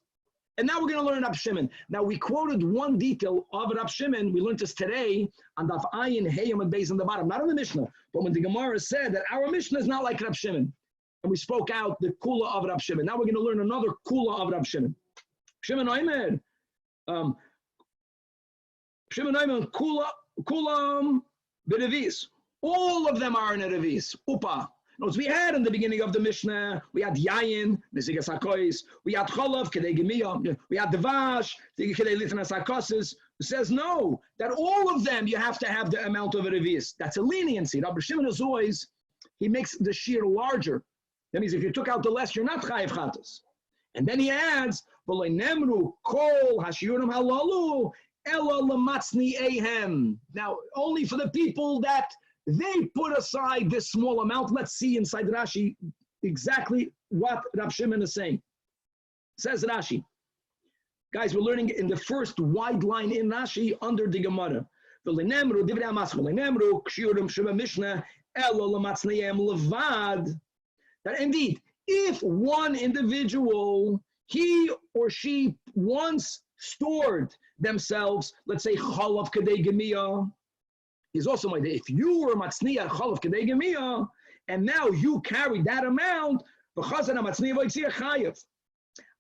And now we're going to learn Rab Shimon. Now we quoted one detail of Rab Shimon. We learned this today on Daf Ayin Heyam and Beis on the bottom, not in the Mishnah, but when the Gemara said that our Mishnah is not like Rab Shimon, and we spoke out the kula of Rab Shimon. Now we're going to learn another kula of Rab Shimon. Shimon Oimer, kulam b'revi'is. All of them are in a revi'is. Upa. Notice we had in the beginning of the Mishnah, we had yayin, nesigas hakois. We had cholav, kedei gemiyah. We had devash, kedei litnas hakosis. It says no, that all of them you have to have the amount of a revi'is. That's a leniency. Rabbi Shimon is always, he makes the shiur larger. That means if you took out the less, you're not chayiv chatas. And then he adds, "V'leinemru kol hashiurim halalu ela lematzni ehem." Now, only for the people that they put aside this small amount. Let's see inside Rashi exactly what Rab Shimon is saying. Says Rashi. Guys, we're learning in the first wide line in Rashi under the Gemara. V'leinemru divrei hamas v'leinemru kshiurim shema mishnah ela lematzni ehem levad. That indeed, if one individual, he or she once stored themselves, let's say chalav kedei gemiyah, is also my day. If you were matzniya chalav kedei gemiyah, and now you carry that amount, v'chazan hamatzniya v'yitziyah chayav.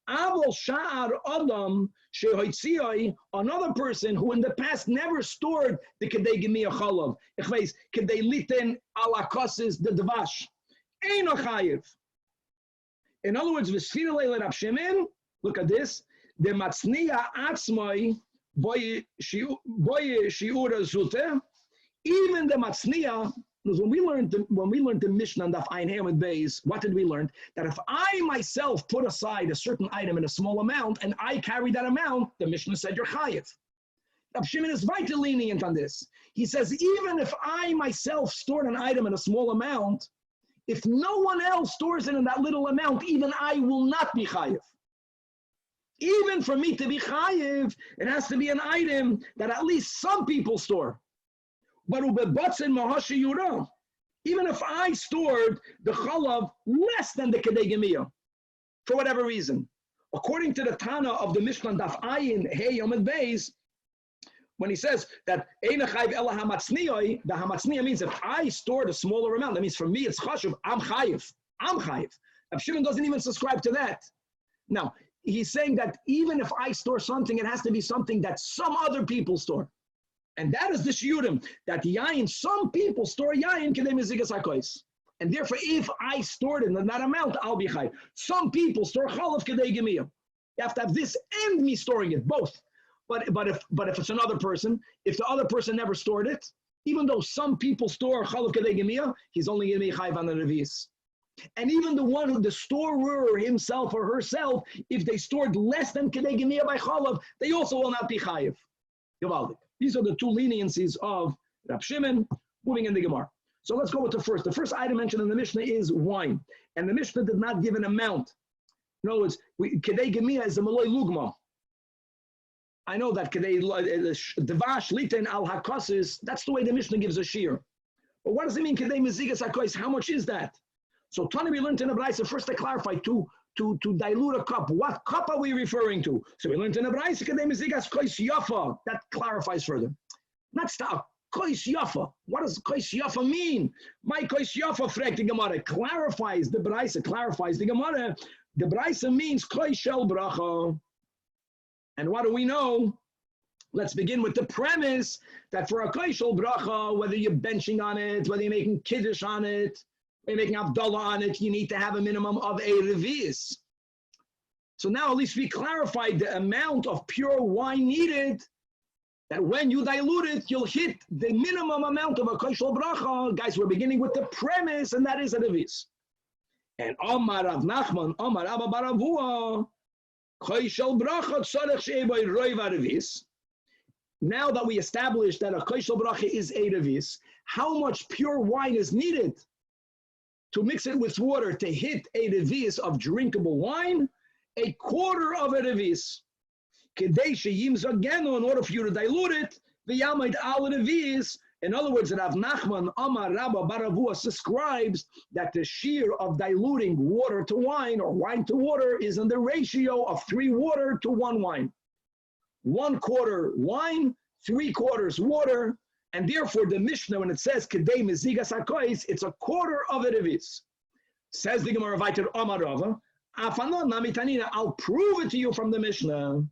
Avol sha'ar adam shehoitziyah, another person who in the past never stored the kedei gemiyah chalav, ichveis kedei liten ala kosis the devash, eino chayav. In other words, v'sfira leil Rab Shimon, look at this, the matzniya atzmai boy shiur zuteh, even the matzniya Because when we learned the Mishnah and Daf Ayin Hey Amud Beis, what did we learn? That if I myself put aside a certain item in a small amount and I carry that amount, the Mishnah said you're chayiv. Rab Shimon is vitally lenient on this. He says even if I myself stored an item in a small amount, if no one else stores it in that little amount, even I will not be chayiv. Even for me to be chayiv, it has to be an item that at least some people store. But even if I stored the chalav less than the kedei gemiyah, for whatever reason, according to the Tanach of the Mishnah Daf Ayin Hey Amud Beis, when he says that Eina chayv ela hamatznioi, the hamatzniya means if I stored a smaller amount, that means for me it's chashuv, I'm chayiv. Rab Shimon doesn't even subscribe to that. Now, he's saying that even if I store something, it has to be something that some other people store. And that is the shiurim, that yayin, some people store yayin kedei mezigas hakois. And therefore, if I stored it in that amount, I'll be chayiv. Some people store chalav kedei gemiyah. You have to have this and me storing it, both. But if it's another person, if the other person never stored it, even though some people store chalav kedei gemiyah, he's only going to be chayiv on the revis. And even the storer himself or herself, if they stored less than kedei gemiyah by chalav, they also will not be chayiv. Givaldik. These are the two leniencies of Rab Shimon, moving in the Gemara. So let's go with the first. The first item mentioned in the Mishnah is wine. And the Mishnah did not give an amount. In other words, kedei gemiyah is a maloi lugma. I know that kedei devash litin al hakosis, that's the way the Mishnah gives a shiur. But what does it mean, kedei mezigas hakois? How much is that? So Tani, we learned in the Brayso first to clarify, to dilute a cup. What cup are we referring to? So we learned in the Brayso kedei mezigas kois yafa. That clarifies further. Not stop. Kois yafa. What does kois yafa mean? My kois yafa frek the Gemara clarifies the Brayso, clarifies the Gemara. The Brayso means kois shel bracha. And what do we know? Let's begin with the premise that for a kois shel bracha, whether you're benching on it, whether you're making kiddush on it, you're making Abdullah on it, you need to have a minimum of a revis. So now at least we clarified the amount of pure wine needed, that when you dilute it, you'll hit the minimum amount of a kois shel bracha. Guys, we're beginning with the premise, and that is a revis. And Omar Rav Nachman, Omar Abba Baravua, kois shel bracha tzarech she'ei bo roiv revis. Now that we established that a kois shel bracha is a revis, how much pure wine is needed to mix it with water to hit a revis of drinkable wine? A quarter of a revis. Kedei sheyimzag genu, in order for you to dilute it, v'yamid al revis. In other words, Rav Nachman Amar Rabba Baravua subscribes that the shiur of diluting water to wine or wine to water is in the ratio of 3 water to 1 wine. 1/4 wine, 3/4 water. And therefore, the Mishnah, when it says kedei mezigas hakois, it's a quarter of a revis. Says the Gemara Vayter Amar Rava, Afanon namitanina, I'll prove it to you from the Mishnah.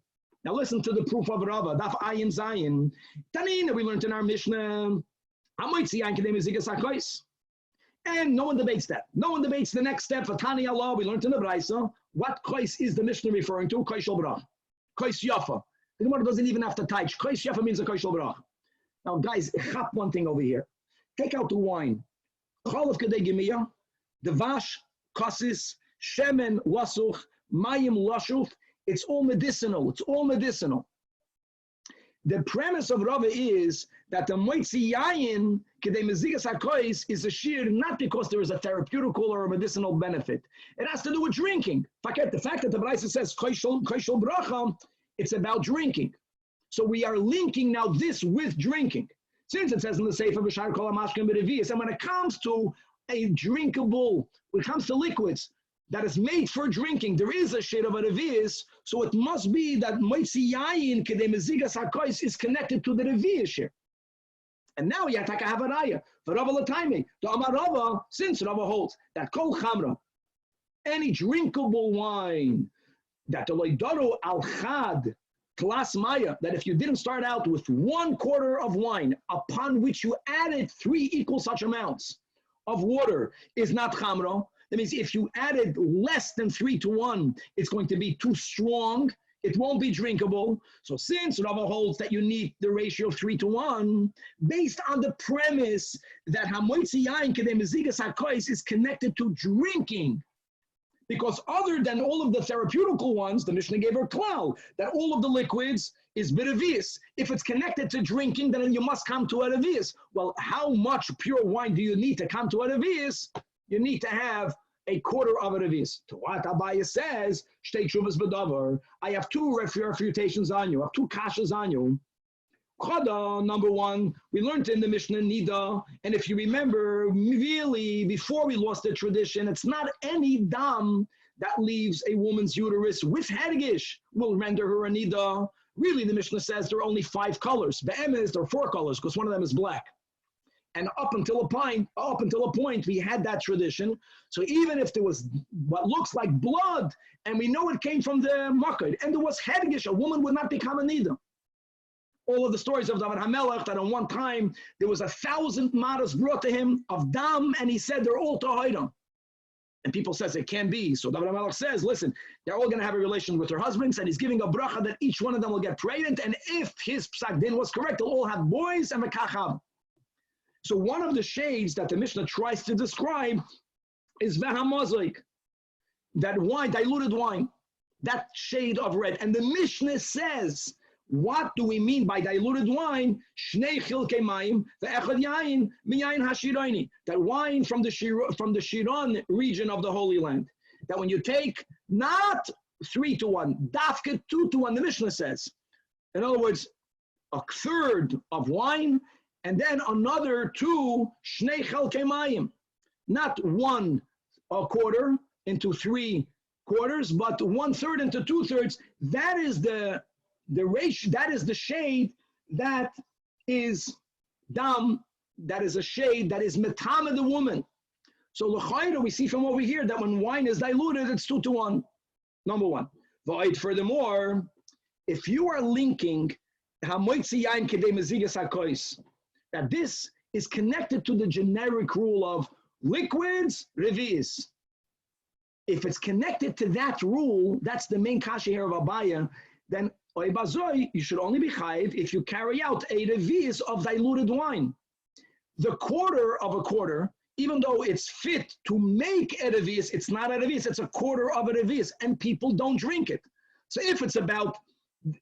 Now listen to the proof of Rava, Daf Ayin Zayin. Tanina, we learned in our Mishnah, Amoitzi Yan kedei mezigas hakois. And no one debates that. No one debates the next step for Tani Allah. We learned in the Brayso. What kois is the Mishnah referring to? Kois shel bracha. Kois yafa. The Gemara doesn't even have to touch. Kois yafa means a kois shel bracha. Now, guys, chop one thing over here. Take out the wine. Chalav kedei gemiyah, devash, kasis, shemen, wasuch, mayim, lashuch. It's all medicinal. It's all medicinal. The premise of Rava is that the moitzi yayin kedei mezigas hakois is a shiur not because there is a therapeutical or a medicinal benefit. It has to do with drinking. Forget the fact that the Brayso says kois shel bracha, it's about drinking. So we are linking now this with drinking. Since it says in the Sefer B'shar Kol HaMashkim B'Revius, and when it comes to a drinkable, when it comes to liquids that is made for drinking, there is a shade of a Revius, so it must be that Moitzi Yayin Kedei Mezigas HaKois is connected to the Revius here. And now you have to have a raya. For Rava L'Taimei, the Amar Rava, since Rava holds that Kol Chamra, any drinkable wine, that the Loidoru Al Chad, Klas Maya, that if you didn't start out with 1/4 of wine, upon which you added 3 equal such amounts of water, is not chamro. That means if you added less than 3 to 1, it's going to be too strong. it won't be drinkable. So since Rava holds that you need the ratio of 3:1, based on the premise that Hamoitzi Yain Kedei Mezigas HaKois is connected to drinking, because other than all of the therapeutical ones, the Mishnah gave her klal, that all of the liquids is biravis. If it's connected to drinking, then you must come to aravis. Well, how much pure wine do you need to come to aravis? You need to have a quarter of a revis. To what Abaya says, Shtei Tshuvas B'davar, I have two refutations on you, I have two kashas on you. Chada, number one, we learned in the Mishnah Nida, and if you remember, really, before we lost the tradition, it's not any dam that leaves a woman's uterus with Hadgish will render her a Nida. Really, the Mishnah says there are only 5 colors. Be'emes, there are 4 colors, because one of them is black. And up until a point, we had that tradition. So even if there was what looks like blood, and we know it came from the Makkah, and there was Hadgish, a woman would not become a Nida. All of the stories of David HaMelech, that on one time, there was 1,000 maras brought to him of dam, and he said they're all Tahidim. And people says it can't be. So David HaMelech says, listen, they're all going to have a relation with their husbands, and he's giving a bracha that each one of them will get pregnant, and if his psak din was correct, they'll all have boys and mekachab. So one of the shades that the Mishnah tries to describe is v'hamazik, that wine, diluted wine, that shade of red. And the Mishnah says, what do we mean by diluted wine? Shnei chilkei mayim ve'echad yain miyayin hashirayni. That wine from the Shiran region of the Holy Land. That when you take not 3:1, dafka 2:1, the Mishnah says. In other words, a third of wine, and then another 2 shnei chelkei mayim. Not 1 quarter into 3 quarters, but 1/3 into 2/3. That is the ratio, that is the shade that is dam, that is a shade that is metama the woman. So l'chayra, we see from over here that when wine is diluted, it's 2:1, number one. Furthermore, if you are linking hamoitzi yain kedei mezigas hakois, that this is connected to the generic rule of liquids, revi'is. If it's connected to that rule, that's the main kasha here of Abaya, then you should only be chayiv if you carry out a revi'is of diluted wine. The quarter of a quarter, even though it's fit to make a revi'is, it's not a revi'is, it's a quarter of a revi'is, and people don't drink it. So if it's about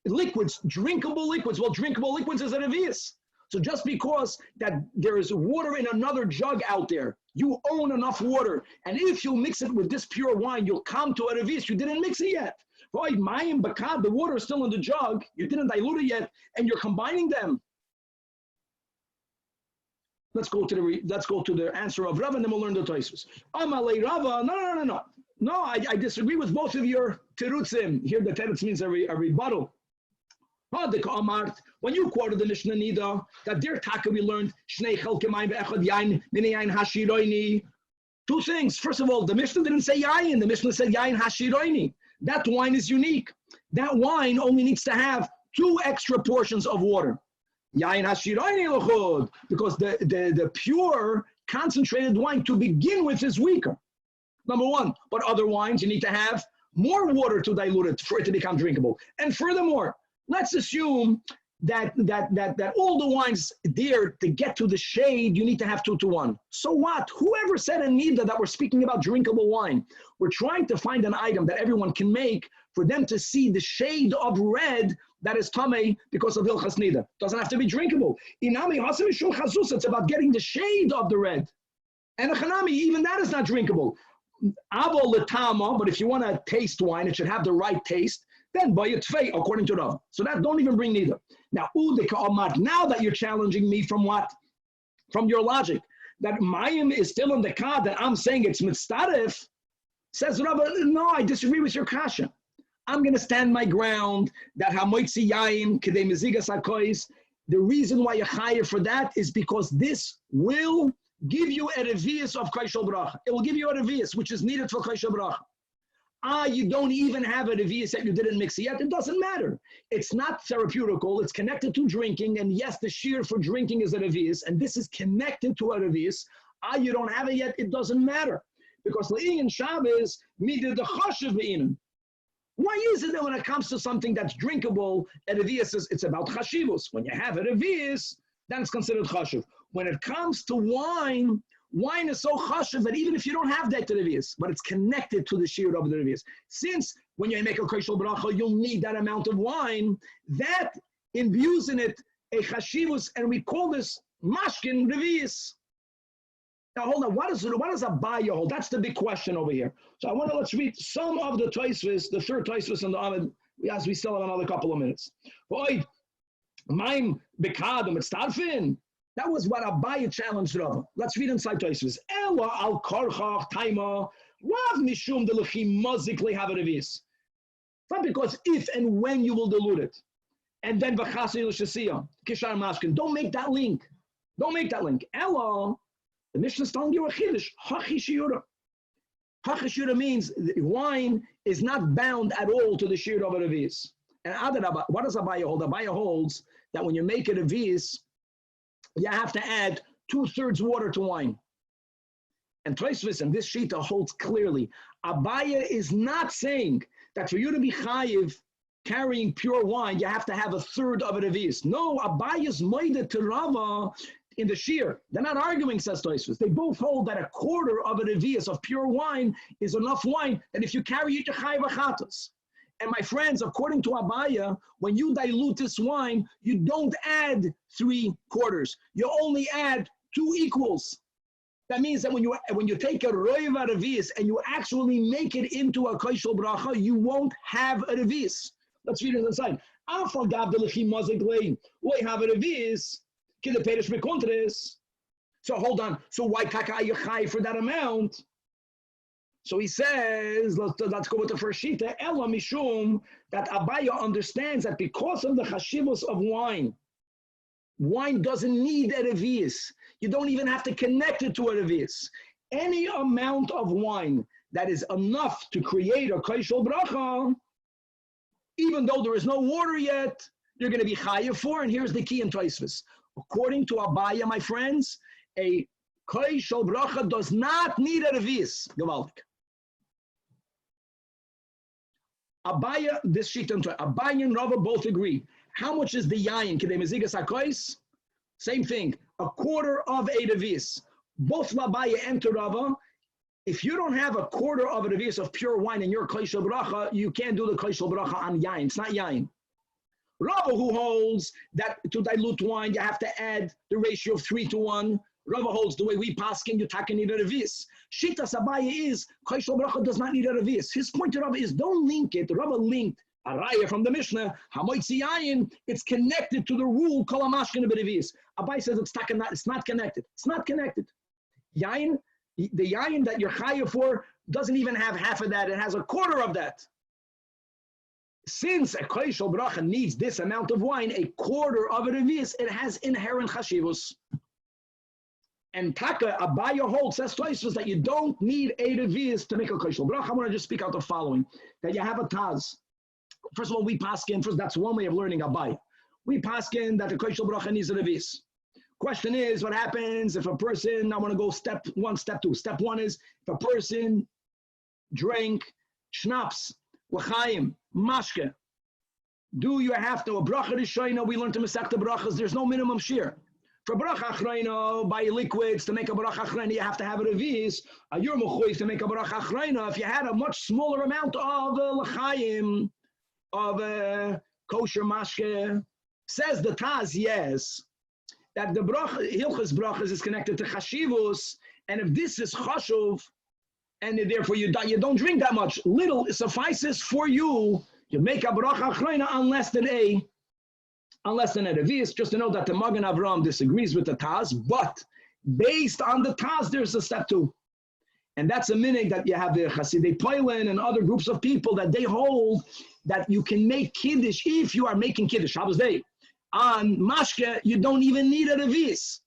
liquids, drinkable liquids, well, drinkable liquids is a revi'is. So just because that there is water in another jug out there, you own enough water, and if you mix it with this pure wine, you'll come to a revi'is, you didn't mix it yet. The water is still in the jug, you didn't dilute it yet, and you're combining them. Let's go to the answer of Rava, and then we'll learn the Tosfos. Amalei Rava, no, I disagree with both of your terutzim. Here the terutz means a rebuttal. When you quoted the Mishnah Nida, that there taka we learned shnei chelkei mayim ve'echad yain mini yain hashiroini. 2 things. First of all, the Mishnah didn't say yain. The Mishnah said yain hashiroini. That wine is unique. That wine only needs to have 2 extra portions of water. Yain hashiroini l'chod, because the pure concentrated wine to begin with is weaker. Number 1. But other wines, you need to have more water to dilute it for it to become drinkable. And furthermore, let's assume that all the wines there, to get to the shade, you need to have 2:1. So what? Whoever said in Nida that we're speaking about drinkable wine, we're trying to find an item that everyone can make for them to see the shade of red that is tamei because of Hilchas Nida. Doesn't have to be drinkable. Inami Hassan Mishul Chazus, it's about getting the shade of the red. And a chanami, even that is not drinkable. Avo letama, but if you want to taste wine, it should have the right taste. Then by your tfei, according to Rav. So that don't even bring neither. Now, now that you're challenging me from what? From your logic, that Mayim is still in the card, that I'm saying it's mitzaref, says Rav, no, I disagree with your kasha. I'm going to stand my ground that hamoitzi yaim kedei mezigas hakois. The reason why you're higher for that is because this will give you a revi'is of kaishol bracha. It will give you a revi'is, which is needed for kaishol bracha. You don't even have a revi'is that you didn't mix it yet. It doesn't matter. It's not therapeutical. It's connected to drinking. And yes, the shiur for drinking is a revi'is, and this is connected to a revi'is. You don't have it yet. It doesn't matter. Because l'inyan Shabbos, midid the chashiv be'inim. Why is it that when it comes to something that's drinkable, a revius is it's about chashivus? When you have a revius, then it's considered chashiv. When it comes to wine, wine is so chashiv that even if you don't have that revius, but it's connected to the shiur of the revius. Since when you make a koshel bracha, you'll need that amount of wine, that imbues in it a chashivus, and we call this mashkin revius. Now hold on, what does Abaya hold? That's the big question over here. So let's read some of the Tosfos, the third Tosfos in the Amid, as we still have another couple of minutes. That was what Abaya challenged Rava. Let's read inside Tosfos. Ela al korchach taima rav mishum delechim mozikli haverevis. Not because if and when you will dilute it, and then v'chasei l'shasiyah kishar mashkin. Don't make that link. Don't make that link. Ela. The Mishnah is telling you a chiddush. Hachi shiur. Hachi shiur means wine is not bound at all to the shiur of a revius. And what does Abaya hold? Abaya holds that when you make a revius, you have to add 2/3 water to wine. And Tosfos and this shita holds clearly. Abaya is not saying that for you to be chayiv carrying pure wine, you have to have 1/3 of a revius. No, Abaya's moida to Rava in the shiur. They're not arguing, says Tosfos. They both hold that 1/4 of a revius of pure wine is enough wine that if you carry it to chayiv achatos. And my friends, according to Abaya, when you dilute this wine, you don't add 3/4. You only add 2 equals. That means that when you take a roiva revius and you actually make it into a koshel bracha, you won't have a revius. Let's read it inside. Afal gav delechim mazik lein. We have a revius. So hold on. So why taka are you chai for that amount? So he says, let's go with the first shita. Ela mishum, that Abaya understands that because of the chashivos of wine doesn't need a revius. You don't even have to connect it to a revius. Any amount of wine that is enough to create a koshel bracha, even though there is no water yet, you're going to be chayav for. And here's the key in Tosfos. According to Abaya, my friends, a koshel bracha does not need a revius. Gewaltig. Abaya, this sheet and Abaya and Rava both agree. How much is the yayin? Kedei mezigas hakois? Same thing. 1/4 of a revius. Both Abaya and Rava. If you don't have 1/4 of a revius of pure wine in your koshel bracha, you can't do the koshel bracha on yayin. It's not yayin. Rava, who holds that to dilute wine, you have to add the ratio of 3:1. Rava holds the way we paskin, you taka need a revius. Shita Abaya is, koshel bracha does not need a revius. His point to Rava is, don't link it. Rava linked a raya from the Mishnah, hamoitzi yayin, it's connected to the rule, kol hamashkin b'revius. Abaya says it's not connected. It's not connected. Yayin, the yayin that you're chayav for doesn't even have half of that. It has 1/4 of that. Since a koshel bracha needs this amount of wine, 1/4 of a revius, it has inherent chashivus. And Taka, Abaya holds, says Tosfos, that you don't need a revius to make a koshel bracha. I want to just speak out the following, that you have a taz. First of all, we paskin, that's one way of learning Abaya. We paskin that the koshel bracha needs a revius. Question is, what happens if a person, I want to go step 1, step 2. Step 1 is, if a person drank schnapps, l'chaim, mashke, do you have to, a bracha rishayna, we learned to Masechta brachas, there's no minimum shiur. For bracha achrayna, by liquids, to make a bracha achrayna, you have to have a revius. You're mechuyev to make a bracha achrayna. If you had a much smaller amount of l'chaim, of kosher mashke, says the Taz, yes, that the bracha, hilchas brachas is connected to chashivus, and if this is chashuv, and therefore you don't drink that much, little suffices for you. You make a bracha achrayna unless than a revius. Just to know that the Magen Avraham disagrees with the Taz, but based on the Taz, there's a step 2. And that's a minhag that you have the Hasidei Poilin and other groups of people that they hold that you can make Kiddush if you are making Kiddush. Shabbos day. On Mashke, you don't even need a revius.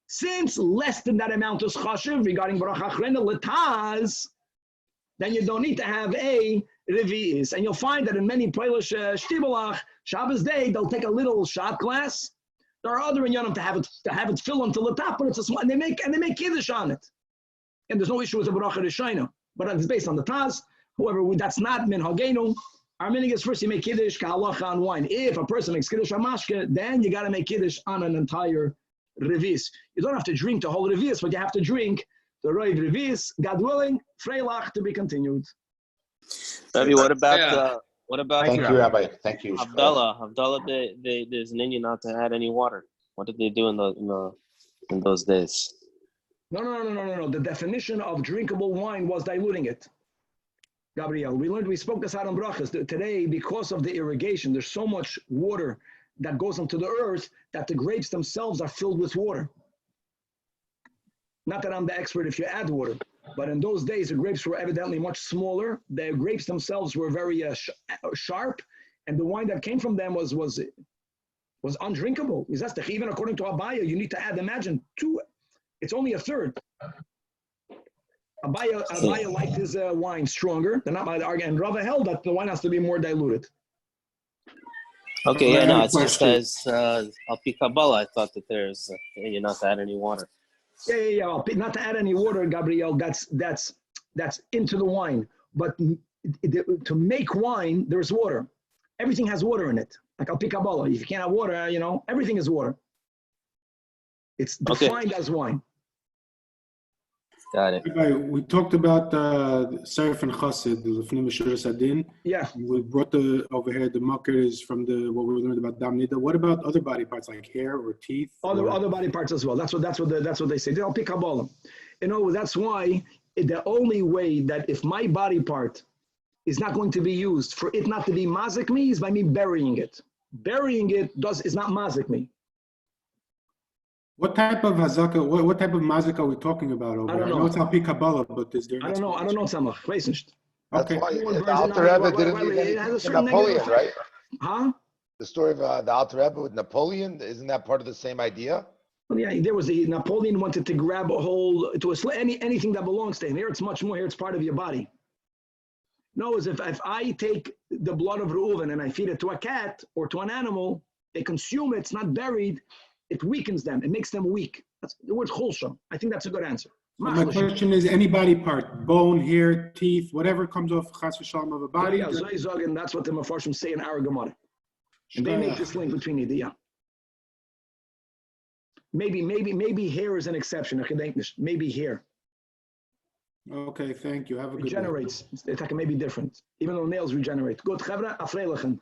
Since less than that amount is chashiv regarding Baruch Achrena L'Taz, then you don't need to have a revius. And you'll find that in many Polish shtibelach, Shabbos day, they'll take a little shot glass. There are other inyanim to have it fill until the top, but it's a small, and they make Kiddush on it. And there's no issue with the Baruch Rishayna, but it's based on the Taz. However, that's not min hagenu. Our meaning is first you make kiddush kahalacha on wine. If a person makes kiddush on mashke, then you got to make kiddush on an entire revis. You don't have to drink the whole revis, but you have to drink the roiv revis. God willing, freilach to be continued. Rabbi, what about Thank you, Rabbi. Thank you. Havdalah, there's an Indian not to add any water. What did they do in those days? No. The definition of drinkable wine was diluting it. Gabriel, we spoke this out on brachas. Today, because of the irrigation, there's so much water that goes into the earth that the grapes themselves are filled with water. Not that I'm the expert if you add water, but in those days, the grapes were evidently much smaller. The grapes themselves were very sharp, and the wine that came from them was undrinkable. Even according to Abaya, you need to add, imagine, it's only a third. Abaya liked his wine stronger. They're not by the argument. And Rava held that the wine has to be more diluted. Okay, it just says, Al Pi Kabbalah, I thought that there's you're not to add any water. Yeah. Not to add any water, Gabriel, that's into the wine. But to make wine, there's water. Everything has water in it. Like Al Pi Kabbalah. If you can't have water, everything is water. It's defined as wine. Got it. We talked about Sarif and Chassid, the Lefnim Meshur Sadin. Yeah. We brought over here the makers from what we learned about Dam Nida. What about other body parts like hair or teeth? Other body parts as well. That's what they say. They'll pick Kabbalah. That's why the only way that if my body part is not going to be used for it not to be mazik me is by me burying it. Burying it is not mazik me. What type of hazaka? What type of mazik are we talking about over there? I know it's Al Pi Kabbalah, but is there? I don't know, Samach. Okay. That's why the Alter Rebbe didn't need anything to Napoleon, right? Huh? The story of the Alter Rebbe with Napoleon, isn't that part of the same idea? Well, yeah, there was Napoleon wanted to grab a hold to anything that belongs to him. Here it's much more. Here it's part of your body. No, as if I take the blood of Reuven and I feed it to a cat or to an animal, they consume it. It's not buried. It weakens them. It makes them weak. That's the word cholsha. I think that's a good answer. My question is any body part, bone, hair, teeth, whatever comes off chas v'shalom of a body. Yeah, and that's what the Mefarshim say in our Gemara. And they make this link between the Maybe hair is an exception. Maybe hair. Okay, thank you. Have a good day. Regenerates. It's like maybe different. Even though nails regenerate. Good. Chavra, afreilichen.